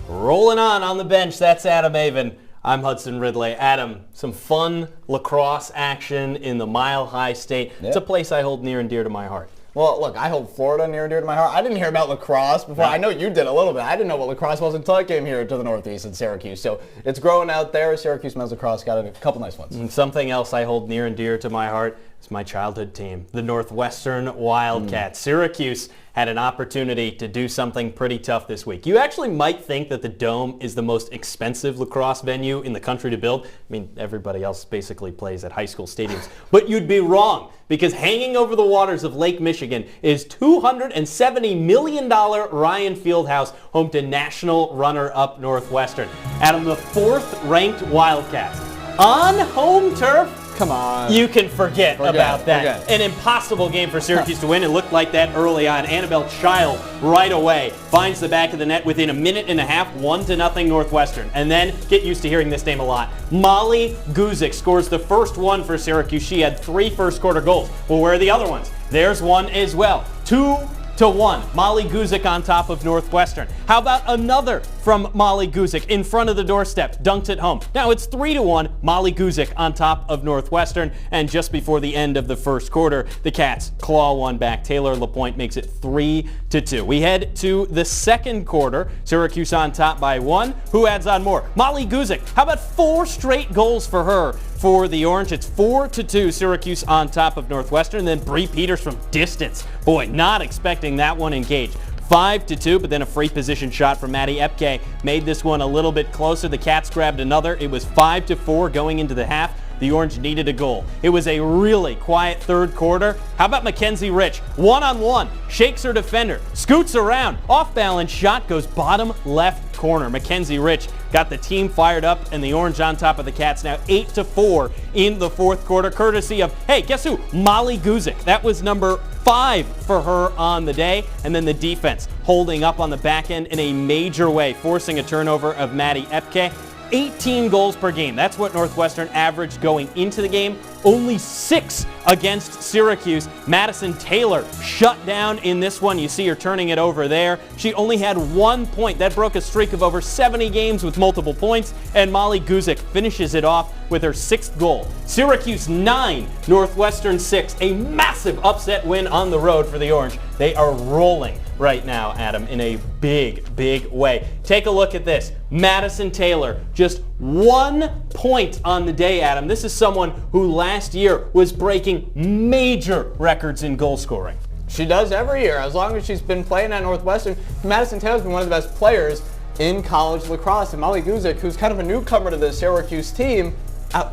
Rolling on the bench, that's Adam Avin. I'm Hudson Ridley. Adam, some fun lacrosse action in the Mile High State. Yeah. It's a place I hold near and dear to my heart. Well, look, I hold Florida near and dear to my heart. I didn't hear about lacrosse before. I know you did a little bit. I didn't know what lacrosse was until I came here to the Northeast in Syracuse. So it's growing out there. Syracuse men's lacrosse got a couple nice ones. And something else I hold near and dear to my heart is my childhood team, the Northwestern Wildcats. Syracuse had an opportunity to do something pretty tough this week. You actually might think that the Dome is the most expensive lacrosse venue in the country to build. I mean, everybody else basically plays at high school stadiums. But you'd be wrong, because hanging over the waters of Lake Michigan is $270 million Ryan Fieldhouse, home to national runner-up Northwestern. Adam, the 4th-ranked Wildcats on home turf. Come on. You can forget about that. Forget. An impossible game for Syracuse to win. It looked like that early on. Annabelle Child right away finds the back of the net within a minute and a half, 1-0 Northwestern. And then, get used to hearing this name a lot, Molly Guzik scores the first one for Syracuse. She had 3 first-quarter goals. Well, where are the other ones? There's one as well. 2-1. Molly Guzik on top of Northwestern. How about another from Molly Guzik in front of the doorstep, dunked it home. Now it's 3-1, Molly Guzik on top of Northwestern, and just before the end of the first quarter, the Cats claw one back. Taylor LaPointe makes it 3-2. We head to the second quarter. Syracuse on top by 1. Who adds on more? Molly Guzik. How about 4 straight goals for her? For the Orange, it's 4-2, Syracuse on top of Northwestern. And then Bree Peters from distance. Boy, not expecting that one engaged. 5-2, but then a free position shot from Maddie Epke made this one a little bit closer. The Cats grabbed another. It was 5-4 going into the half. The Orange needed a goal. It was a really quiet third quarter. How about Mackenzie Rich? One-on-one, shakes her defender, scoots around, off-balance shot goes bottom left corner. Mackenzie Rich got the team fired up, and the Orange on top of the Cats now 8-4 in the fourth quarter, courtesy of, hey, guess who? Molly Guzik. That was number 5 for her on the day. And then the defense holding up on the back end in a major way, forcing a turnover of Maddie Epke. 18 goals per game. That's what Northwestern averaged going into the game. Only 6 against Syracuse. Madison Taylor shut down in this one. You see her turning it over there. She only had 1 point. That broke a streak of over 70 games with multiple points. And Molly Guzik finishes it off with her 6th goal. Syracuse 9, Northwestern 6. A massive upset win on the road for the Orange. They are rolling right now, Adam, in a big, big way. Take a look at this. Madison Taylor, just 1 point on the day, Adam. This is someone who last year was breaking major records in goal scoring. She does every year, as long as she's been playing at Northwestern. Madison Taylor's been one of the best players in college lacrosse. And Molly Guzik, who's kind of a newcomer to the Syracuse team,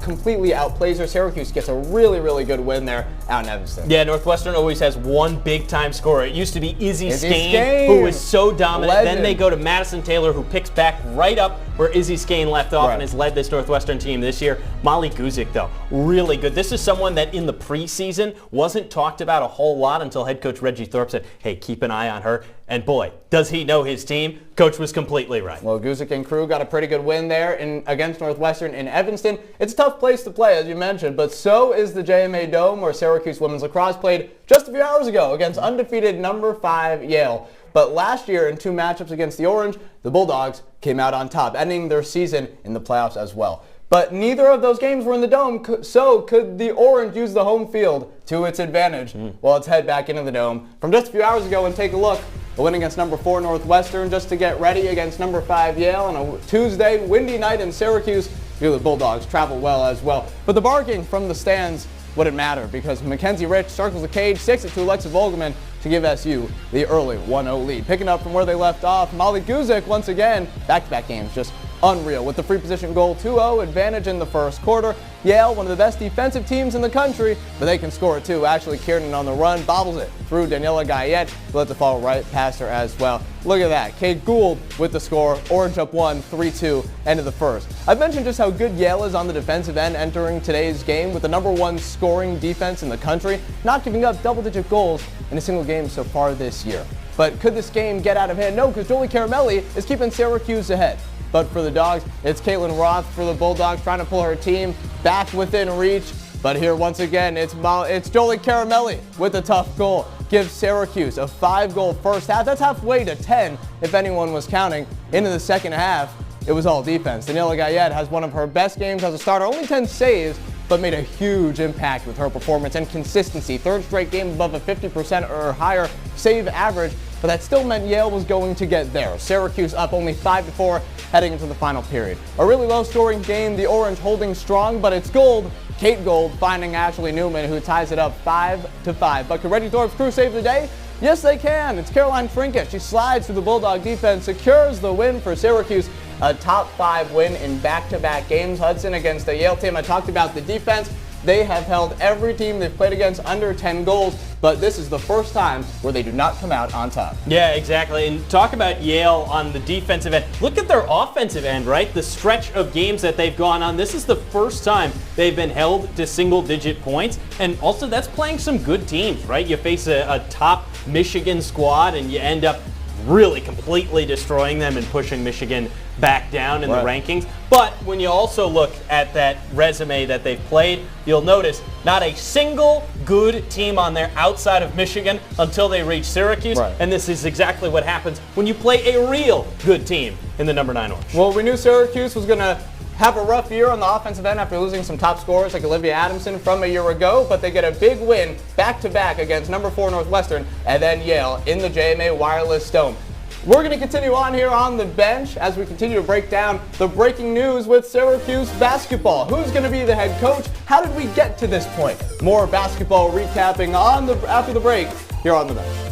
completely outplays her. Syracuse gets a really, really good win there out in Evanston. Yeah, Northwestern always has one big-time scorer. It used to be Izzy Skane, who was so dominant. Legend. Then they go to Madison Taylor, who picks back right up where Izzy Skane left off and has led this Northwestern team this year. Molly Guzik, though, really good. This is someone that in the preseason wasn't talked about a whole lot until head coach Reggie Thorpe said, hey, keep an eye on her. And boy, does he know his team. Coach was completely right. Well, Guzik and crew got a pretty good win there against Northwestern in Evanston. It's a tough place to play, as you mentioned, but so is the JMA Dome, where Syracuse women's lacrosse played just a few hours ago against undefeated number 5 Yale. But last year, in 2 matchups against the Orange, the Bulldogs came out on top, ending their season in the playoffs as well. But neither of those games were in the Dome, so could the Orange use the home field to its advantage? Well, let's head back into the Dome from just a few hours ago and take a look. A win against number 4 Northwestern just to get ready against number 5 Yale on a Tuesday, windy night in Syracuse. The Bulldogs travel well as well. But the barking from the stands wouldn't matter because Mackenzie Rich circles the cage, sticks it to Alexa Volgeman to give SU the early 1-0 lead. Picking up from where they left off, Molly Guzik once again, back-to-back games, just unreal. With the free position goal, 2-0 advantage in the first quarter. Yale, one of the best defensive teams in the country, but they can score it too. Ashley Kiernan on the run, bobbles it through Daniela Guyette, who lets it fall right past her as well. Look at that. Kate Gould with the score. Orange up 1, 3-2, end of the first. I've mentioned just how good Yale is on the defensive end entering today's game with the number 1 scoring defense in the country, not giving up double-digit goals in a single game so far this year. But could this game get out of hand? No, because Jolie Caramelli is keeping Syracuse ahead. But for the Dogs, it's Caitlin Roth for the Bulldogs trying to pull her team back within reach. But here, once again, it's Jolie Caramelli with a tough goal. Gives Syracuse a 5-goal first half. That's halfway to 10, if anyone was counting. Into the second half, it was all defense. Daniela Gayet has one of her best games as a starter. Only 10 saves, but made a huge impact with her performance and consistency. Third straight game above a 50% or higher save average, but that still meant Yale was going to get there. Syracuse up only 5-4 heading into the final period. A really low-scoring game, the Orange holding strong, but it's Gold. Kate Gold finding Ashley Newman, who ties it up 5-5. But can Reggie Thorpe's crew save the day? Yes, they can. It's Caroline Trinket. She slides through the Bulldog defense, secures the win for Syracuse. A top 5 win in back-to-back games. Hudson against the Yale team. I talked about the defense. They have held every team they've played against under 10 goals, but this is the first time where they do not come out on top. Yeah, exactly. And talk about Yale on the defensive end. Look at their offensive end, right? The stretch of games that they've gone on. This is the first time they've been held to single-digit points. And also, that's playing some good teams, right? You face a top Michigan squad, and you end up really completely destroying them and pushing Michigan back down in the rankings. But when you also look at that resume that they've played, you'll notice not a single good team on there outside of Michigan until they reach Syracuse. And this is exactly what happens when you play a real good team in the number 9 Orange. Well, we knew Syracuse was going to have a rough year on the offensive end after losing some top scorers like Olivia Adamson from a year ago, but they get a big win back-to-back against number 4 Northwestern and then Yale in the JMA Wireless Dome. We're going to continue on here on the bench as we continue to break down the breaking news with Syracuse basketball. Who's going to be the head coach? How did we get to this point? More basketball recapping after the break here on the bench.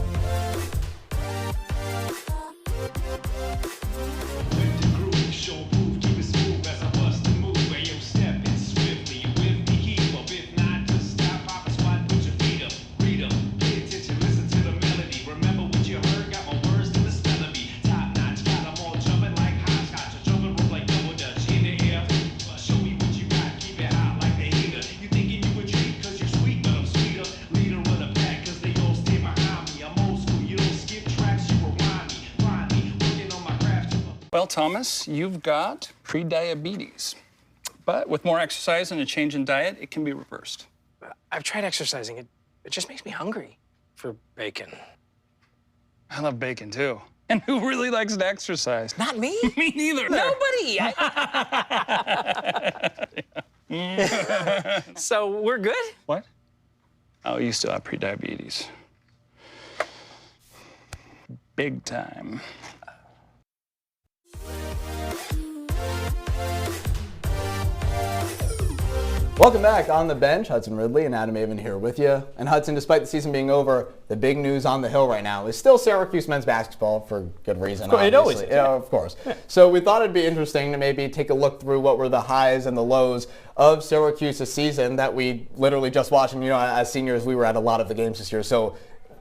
Well, Thomas, you've got pre-diabetes. But with more exercise and a change in diet, it can be reversed. I've tried exercising. It just makes me hungry for bacon. I love bacon, too. And who really likes to exercise? Not me. Me neither. Nobody. So we're good? What? Oh, you still have pre-diabetes. Big time. Welcome back on the bench. Hudson Ridley and Adam Avin here with you. And Hudson, despite the season being over, the big news on the Hill right now is still Syracuse men's basketball for good reason. It always is. Yeah, of course. So we thought it'd be interesting to maybe take a look through what were the highs and the lows of Syracuse's season that we literally just watched. And, you know, as seniors, we were at a lot of the games this year. So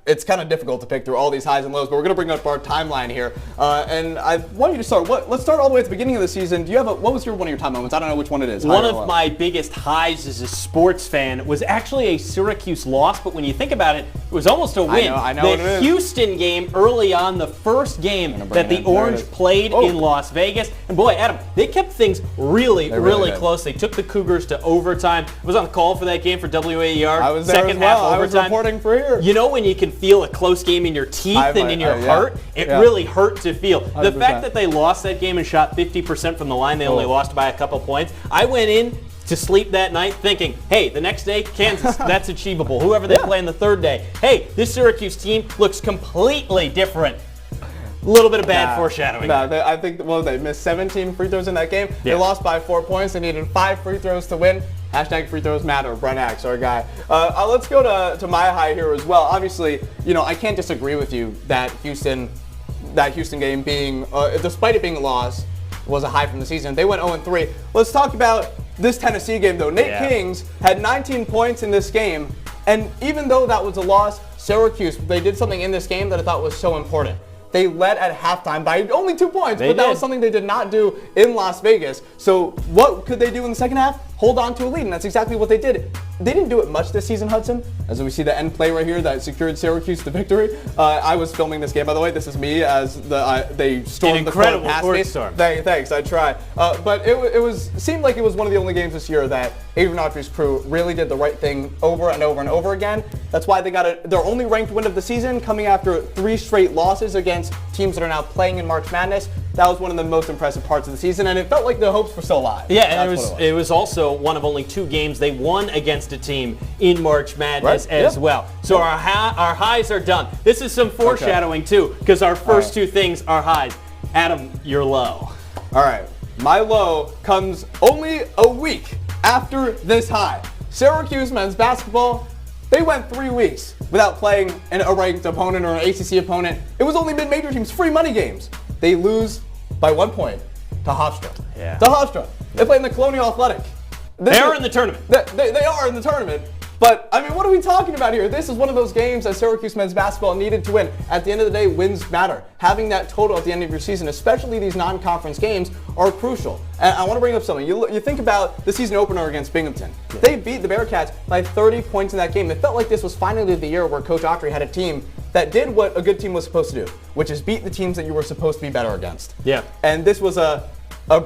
it's kind of difficult to pick through all these highs and lows, but we're going to bring up our timeline here. And I want you to start. Let's start all the way at the beginning of the season. Do you have what was one of your top moments? I don't know which one it is. One of my biggest highs as a sports fan was actually a Syracuse loss, but when you think about it, it was almost a win. I know what it is. The Houston game early on, the first game that the Orange played in Las Vegas. And boy, Adam, they kept things really close. They took the Cougars to overtime. I was on the call for that game for WAER. I was there second as well. half overtime. I was reporting for here. You know when you can feel a close game in your teeth and in your heart? It really hurt to feel. 100%. The fact that they lost that game and shot 50% from the line, they only lost by a couple points. I went in to sleep that night thinking, hey, the next day, Kansas, that's achievable. Whoever they play in the third day. Hey, this Syracuse team looks completely different. A little bit of bad foreshadowing. I think they missed 17 free throws in that game. They lost by 4 points. They needed 5 free throws to win. Hashtag free throws matter. Brent Axe, our guy. Let's go to my high here as well. Obviously, you know, I can't disagree with you that Houston game being, despite it being a loss, was a high from the season. They went 0-3. Let's talk about this Tennessee game, though. Nate Kings had 19 points in this game, and even though that was a loss, Syracuse, they did something in this game that I thought was so important. They led at halftime by only 2 points, but that was something they did not do in Las Vegas. So what could they do in the second half? Hold on to a lead, and that's exactly what they did. they didn't do it much this season, Hudson. As we see the end play right here that secured Syracuse the victory. I was filming this game, by the way. This is me as they stormed the court past me. Storm. Thanks, I tried. But it seemed like it was one of the only games this year that Adrian Autry's crew really did the right thing over and over and over again. That's why they got their only ranked win of the season, coming after 3 straight losses against teams that are now playing in March Madness. That was one of the most impressive parts of the season, and it felt like the hopes were still alive. Yeah, and it was also one of only 2 games they won against a team in March Madness as well. So our highs are done. This is some foreshadowing too, because our first 2 things are highs. Adam, you're low. All right, my low comes only a week after this high. Syracuse men's basketball, they went 3 weeks without playing a ranked opponent or an ACC opponent. It was only mid-major teams, free money games. They lose by 1 point to Hofstra. Yeah. To Hofstra. They play in the Colonial Athletic. They are in the tournament. They are in the tournament. But, I mean, what are we talking about here? This is one of those games that Syracuse men's basketball needed to win. At the end of the day, wins matter. Having that total at the end of your season, especially these non-conference games, are crucial. And I want to bring up something. You think about the season opener against Binghamton. Yeah. They beat the Bearcats by 30 points in that game. It felt like this was finally the year where Coach Autry had a team that did what a good team was supposed to do, which is beat the teams that you were supposed to be better against. Yeah. And this was a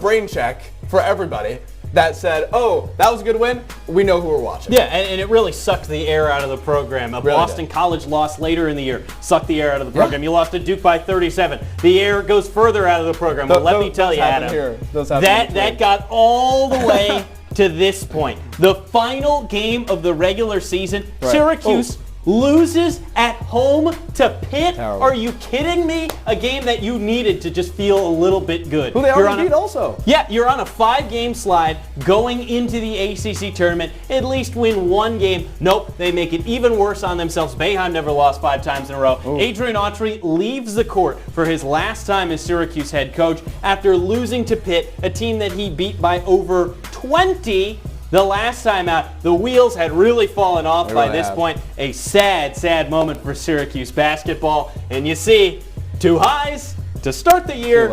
brain check for everybody that said, oh, that was a good win. We know who we're watching. Yeah, and it really sucked the air out of the program. Boston College lost later in the year, sucked the air out of the program. You lost to Duke by 37. The air goes further out of the program. Well, let me tell you, Adam, that got all the way to this point. The final game of the regular season, Syracuse loses at home to Pitt. Terrible. Are you kidding me? A game that you needed to just feel a little bit good. Who they already beat also. Yeah, you're on a 5-game slide going into the ACC tournament. At least win 1 game. Nope, they make it even worse on themselves. Boeheim never lost 5 times in a row. Ooh. Adrian Autry leaves the court for his last time as Syracuse head coach after losing to Pitt, a team that he beat by over 20 the last time out. The wheels had really fallen off by this point. A sad, sad moment for Syracuse basketball. And you see, 2 highs to start the year,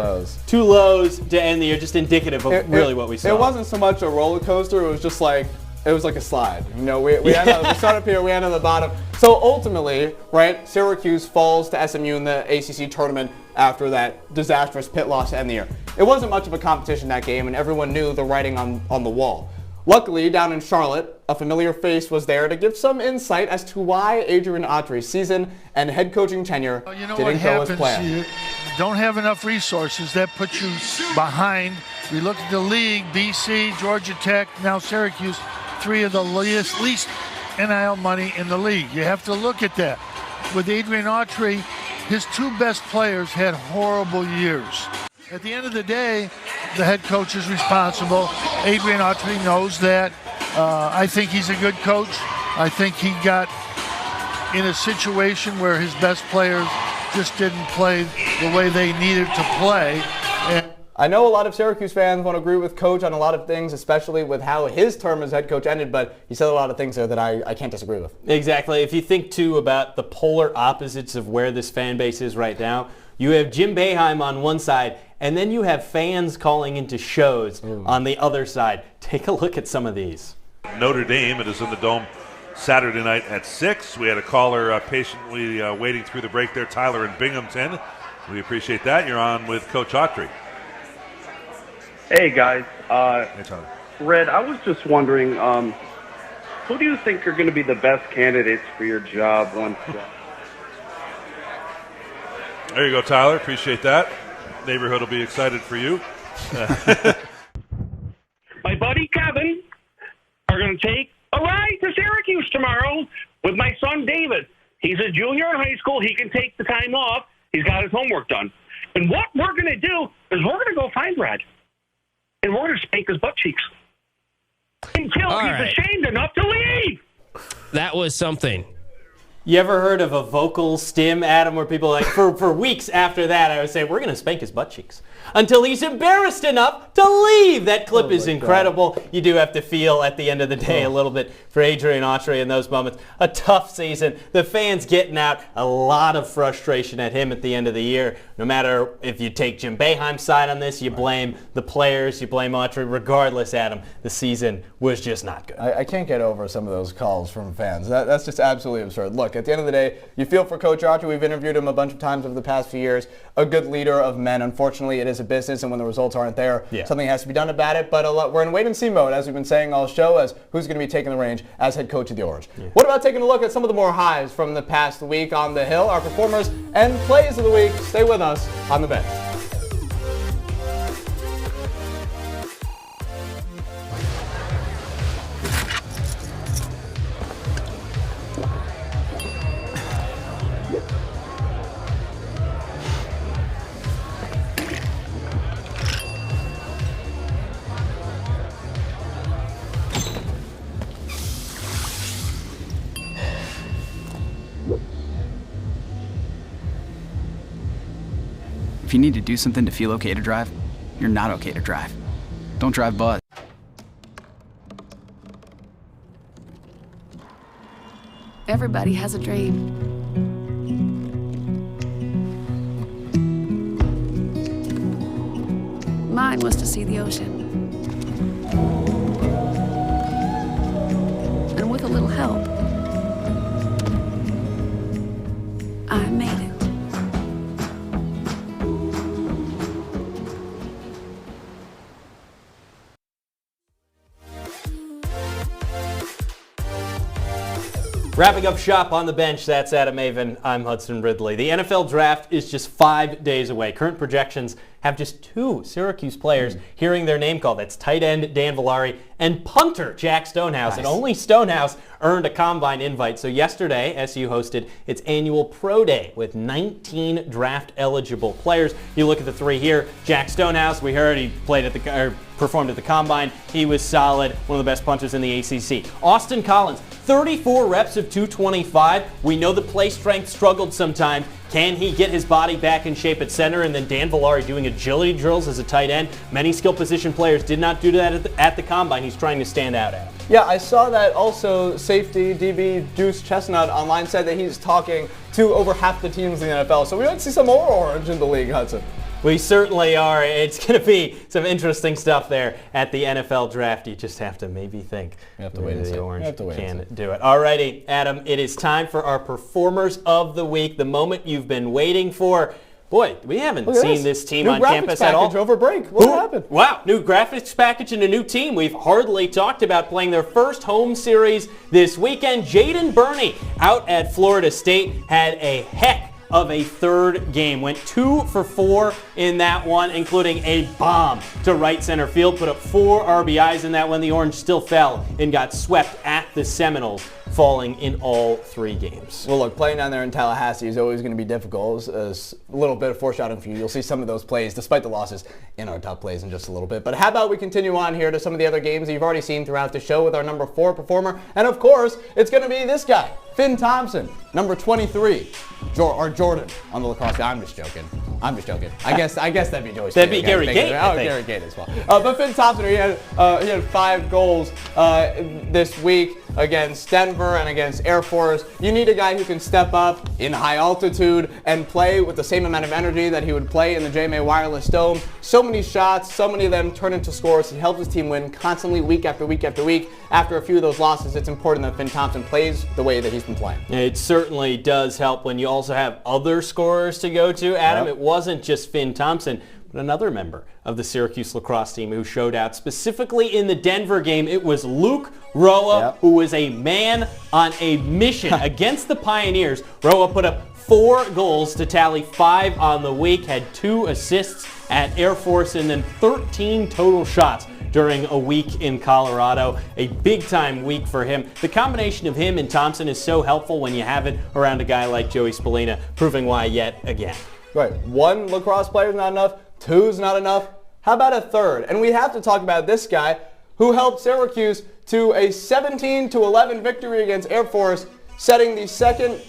2 lows to end the year. Just indicative of really what we saw. It wasn't so much a roller coaster. It was just like, it was like a slide. You know, we we start up here, we end on the bottom. So ultimately, right, Syracuse falls to SMU in the ACC tournament after that disastrous Pitt loss to end the year. It wasn't much of a competition that game, and everyone knew the writing on the wall. Luckily, down in Charlotte, a familiar face was there to give some insight as to why Adrian Autry's season and head coaching tenure didn't go as planned. You don't have enough resources. That puts you behind. We look at the league, BC, Georgia Tech, now Syracuse, 3 of the least NIL money in the league. You have to look at that. With Adrian Autry, his 2 best players had horrible years. At the end of the day, the head coach is responsible. Adrian Autry knows that. I think he's a good coach. I think he got in a situation where his best players just didn't play the way they needed to play. And I know a lot of Syracuse fans want to agree with Coach on a lot of things, especially with how his term as head coach ended, but he said a lot of things there that I can't disagree with. Exactly. If you think, too, about the polar opposites of where this fan base is right now, you have Jim Boeheim on one side, and then you have fans calling into shows on the other side. Take a look at some of these. Notre Dame, it is in the Dome Saturday night at 6. We had a caller patiently waiting through the break there, Tyler in Binghamton. We appreciate that. You're on with Coach Autry. Hey, guys. Hey, Tyler. Red, I was just wondering, who do you think are going to be the best candidates for your job once... There you go, Tyler. Appreciate that. Neighborhood will be excited for you. My buddy Kevin are going to take a ride to Syracuse tomorrow with my son David. He's a junior in high school. He can take the time off. He's got his homework done. And what we're going to do is we're going to go find Red. And we're going to spank his butt cheeks. Until he's ashamed enough to leave. That was something. You ever heard of a vocal stim, Adam, where people like, for weeks after that, I would say, we're going to spank his butt cheeks. Until he's embarrassed enough to leave. That clip is incredible. God. You do have to feel, at the end of the day, a little bit for Adrian Autry in those moments. A tough season. The fans getting out. A lot of frustration at him at the end of the year. No matter if you take Jim Boeheim's side on this, you blame the players, you blame Autry. Regardless, Adam, the season was just not good. I can't get over some of those calls from fans. That's just absolutely absurd. Look, at the end of the day, you feel for Coach Autry. We've interviewed him a bunch of times over the past few years. A good leader of men. Unfortunately, it is a business, and when the results aren't there, something has to be done about it. But we're in wait-and-see mode, as we've been saying all show, as who's going to be taking the reins as head coach of the Orange. What about taking a look at some of the more highs from the past week on the Hill? Our performers and plays of the week. Stay with us on the bench. If you need to do something to feel okay to drive, you're not okay to drive. Don't drive Buzz. Everybody has a dream. Mine was to see the ocean. And with a little help, I made it. Wrapping up shop on the bench, that's Adam Avin. I'm Hudson Ridley. The NFL draft is just 5 days away. Current projections have just 2 Syracuse players hearing their name called. That's tight end Dan Villari and punter Jack Stonehouse. Nice. And only Stonehouse earned a combine invite. So yesterday, SU hosted its annual Pro Day with 19 draft-eligible players. You look at the 3 here. Jack Stonehouse, we heard he played at the performed at the combine. He was solid, one of the best punters in the ACC. Austin Collins, 34 reps of 225. We know the play strength struggled sometimes. Can he get his body back in shape at center? And then Dan Villari doing agility drills as a tight end. Many skill position players did not do that at the combine. He's trying to stand out at. Yeah, I saw that also safety DB Deuce Chestnut online said that he's talking to over half the teams in the NFL. So we might see some more orange in the league, Hudson. We certainly are. It's going to be some interesting stuff there at the NFL draft. You just have to maybe think. You have to wait and see. The Orange can do it. All righty, Adam, it is time for our Performers of the Week, the moment you've been waiting for. Boy, we haven't seen this team on campus at all. New graphics package over break. What happened? Wow, new graphics package and a new team. We've hardly talked about playing their first home series this weekend. Jaden Burney out at Florida State had a heck of a third game. Went 2 for 4 in that one, including a bomb to right center field. Put up 4 RBIs in that one. The Orange still fell and got swept at the Seminoles, falling in all 3 games. Well, look, playing down there in Tallahassee is always going to be difficult. A little bit of foreshadowing for you. You'll see some of those plays, despite the losses, in our top plays in just a little bit. But how about we continue on here to some of the other games that you've already seen throughout the show with our number 4 performer. And of course, it's going to be this guy, Finn Thompson, number 23. Jordan on the Lacrosse. I'm just joking. I guess that'd be Joey. That'd be Gary Gate. Oh, Gary Gate as well. But Finn Thompson, he had 5 goals this week against Denver and against Air Force. You need a guy who can step up in high altitude and play with the same amount of energy that he would play in the JMA Wireless Dome. So many shots, so many of them turn into scores. He helps his team win constantly, week after week after week. After a few of those losses, it's important that Finn Thompson plays the way that he's been playing. It certainly does help when you also have other scorers to go to. Adam, It wasn't just Finn Thompson, but another member of the Syracuse lacrosse team who showed out. Specifically in the Denver game, it was Luke Roa, who was a man on a mission against the Pioneers. Roa put up 4 goals to tally 5 on the week, had 2 assists at Air Force, and then 13 total shots during a week in Colorado. A big-time week for him. The combination of him and Thompson is so helpful when you have it around a guy like Joey Spallina, proving why yet again. Right. 1 lacrosse player is not enough. 2 is not enough. How about a 3rd? And we have to talk about this guy who helped Syracuse to a 17-11 victory against Air Force, setting the 2nd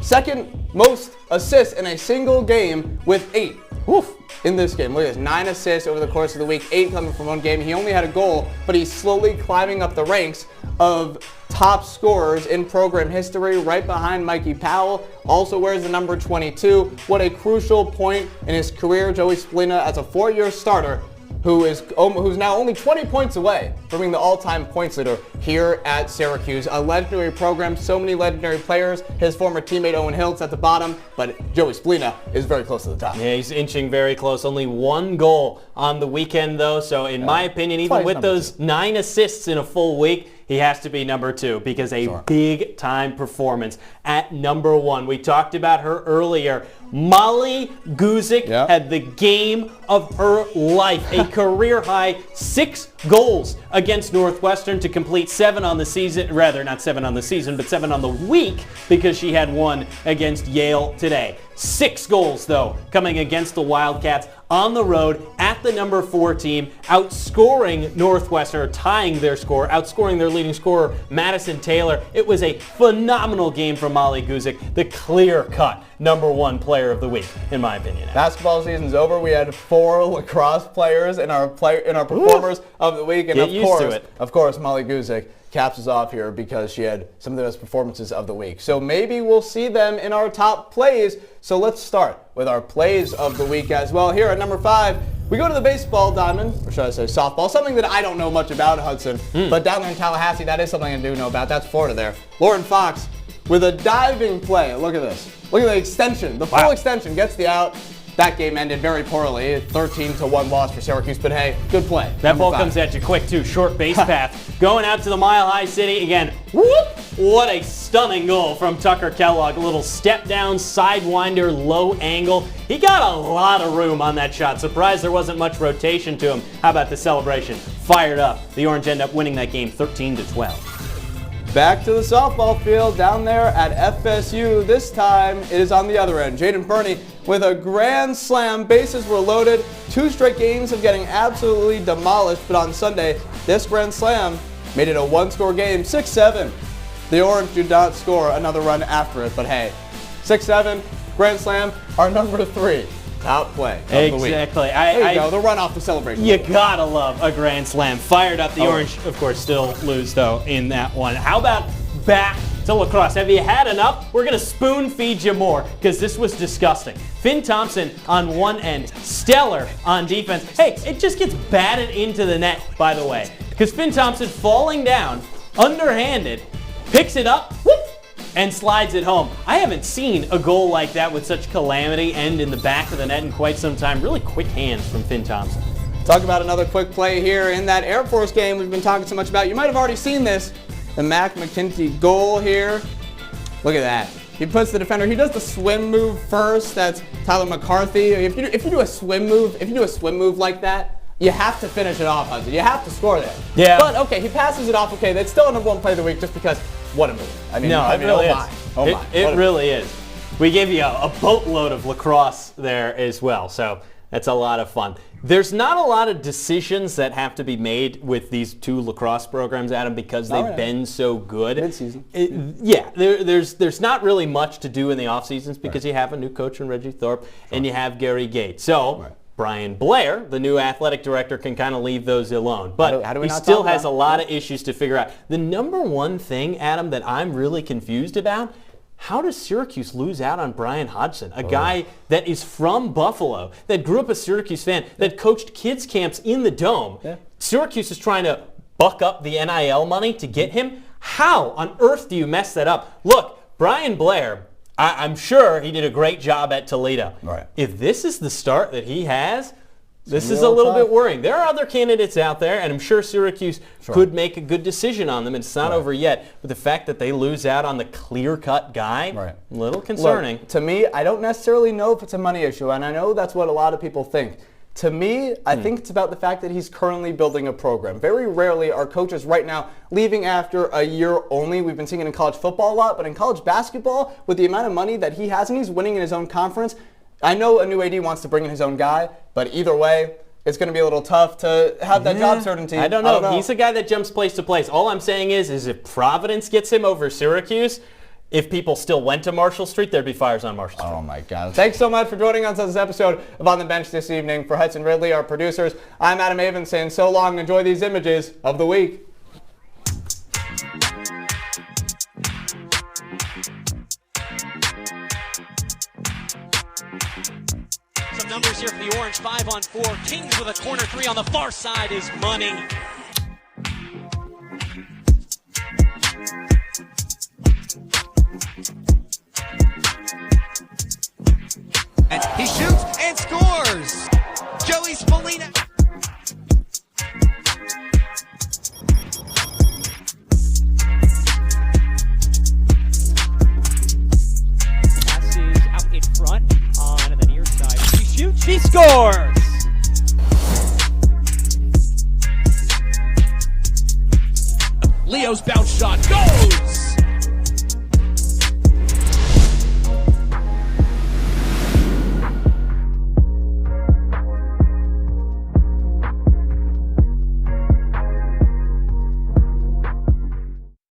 second most assists in a single game with 8. Woof. In this game. Look at this, 9 assists over the course of the week, 8 coming from one game. He only had a goal, but he's slowly climbing up the ranks of top scorers in program history, right behind Mikey Powell. Also wears the number 22. What a crucial point in his career. Joey Splina, as a 4-year starter, who's now only 20 points away from being the all-time points leader here at Syracuse. A legendary program, so many legendary players. His former teammate Owen Hiltz at the bottom, but Joey Splina is very close to the top. Yeah, he's inching very close. Only 1 goal on the weekend, though, so in my opinion, even with those 9 assists in a full week, he has to be number 2 because a big-time performance at number 1. We talked about her earlier. Molly Guzik had the game of her life. A career-high 6 goals against Northwestern to complete 7 on the season. Rather, not 7 on the season, but 7 on the week because she had 1 against Yale today. 6 goals, though, coming against the Wildcats on the road at the number 4 team, outscoring Northwestern, or tying their score, outscoring their leading scorer, Madison Taylor. It was a phenomenal game from Molly Guzik, the clear-cut number 1 player of the week, in my opinion. Basketball season's over. We had 4 lacrosse players in our performers of the week, and of course, Molly Guzik caps us off here because she had some of the best performances of the week. So maybe we'll see them in our top plays. So let's start with our plays of the week as well. Here at number 5, we go to the baseball diamond, or should I say softball, something that I don't know much about, Hudson, but down there in Tallahassee, that is something I do know about. That's Florida there. Lauren Fox with a diving play. Look at this. Look at the extension. The full extension gets the out. That game ended very poorly, 13-1 loss for Syracuse, but hey, good play. That ball comes at you quick, too. Short base path. Going out to the Mile High City again. Whoop! What a stunning goal from Tucker Kellogg. A little step down, sidewinder, low angle. He got a lot of room on that shot. Surprised there wasn't much rotation to him. How about the celebration? Fired up. The Orange end up winning that game 13-12. Back to the softball field down there at FSU. This time it is on the other end. Jaden Burney with a grand slam. Bases were loaded. 2 straight games of getting absolutely demolished. But on Sunday, this grand slam made it a 1-score game, 6-7. The Orange did not score another run after it. But hey, 6-7, grand slam, our number 3. Top play of the week. Exactly. There you go, the run off the celebration. You gotta love a grand slam. Fired up. The Orange, of course, still lose, though, in that one. How about back to lacrosse? Have you had enough? We're gonna spoon feed you more, because this was disgusting. Finn Thompson on one end, stellar on defense. Hey, it just gets batted into the net, by the way, because Finn Thompson falling down, underhanded, picks it up, whoop, and slides it home. I haven't seen a goal like that with such calamity end in the back of the net in quite some time. Really quick hands from Finn Thompson. Talk about another quick play here in that Air Force game we've been talking so much about. You might have already seen this. The Mac McKenty goal here. Look at that. He puts the defender. He does the swim move first. That's Tyler McCarthy. If you do a swim move like that, you have to finish it off, Hudson. You have to score there. Yeah. But okay, he passes it off. Okay, that's still a number 1 play of the week just because. What a move. It really is. Oh my. It really is. We gave you a boatload of lacrosse there as well, so that's a lot of fun. There's not a lot of decisions that have to be made with these 2 lacrosse programs, Adam, because they've been so good. Mid-season. There's not really much to do in the off seasons because you have a new coach in Reggie Thorpe and you have Gary Gates. So. Brian Blair, the new athletic director, can kind of leave those alone. But he still has a lot of issues to figure out. The number 1 thing, Adam, that I'm really confused about, how does Syracuse lose out on Brian Hudson, a guy that is from Buffalo, that grew up a Syracuse fan, that coached kids camps in the Dome? Syracuse is trying to buck up the NIL money to get him. How on earth do you mess that up? Look, Brian Blair, I'm sure he did a great job at Toledo. Right. If this is the start that he has, this is a little bit worrying. There are other candidates out there, and I'm sure Syracuse could make a good decision on them. It's not over yet. But the fact that they lose out on the clear-cut guy, a little concerning. Look, to me, I don't necessarily know if it's a money issue, and I know that's what a lot of people think. To me, I think it's about the fact that he's currently building a program. Very rarely are coaches right now leaving after a year only. We've been seeing it in college football a lot, but in college basketball, with the amount of money that he has and he's winning in his own conference, I know a new AD wants to bring in his own guy, but either way, it's going to be a little tough to have that job certainty. I don't know. He's a guy that jumps place to place. All I'm saying is if Providence gets him over Syracuse, if people still went to Marshall Street, there'd be fires on Marshall Street. Oh my God. Thanks so much for joining us on this episode of On the Bench this evening. For Hudson, Ridley, our producers, I'm Adam Avin saying so long. Enjoy these images of the week. Some numbers here for the Orange, 5-on-4. Kings with a corner three on the far side is money. And he shoots and scores! Joey Spallina. Passes out in front on the near side. He shoots, he scores! Leo's bounce shot goes!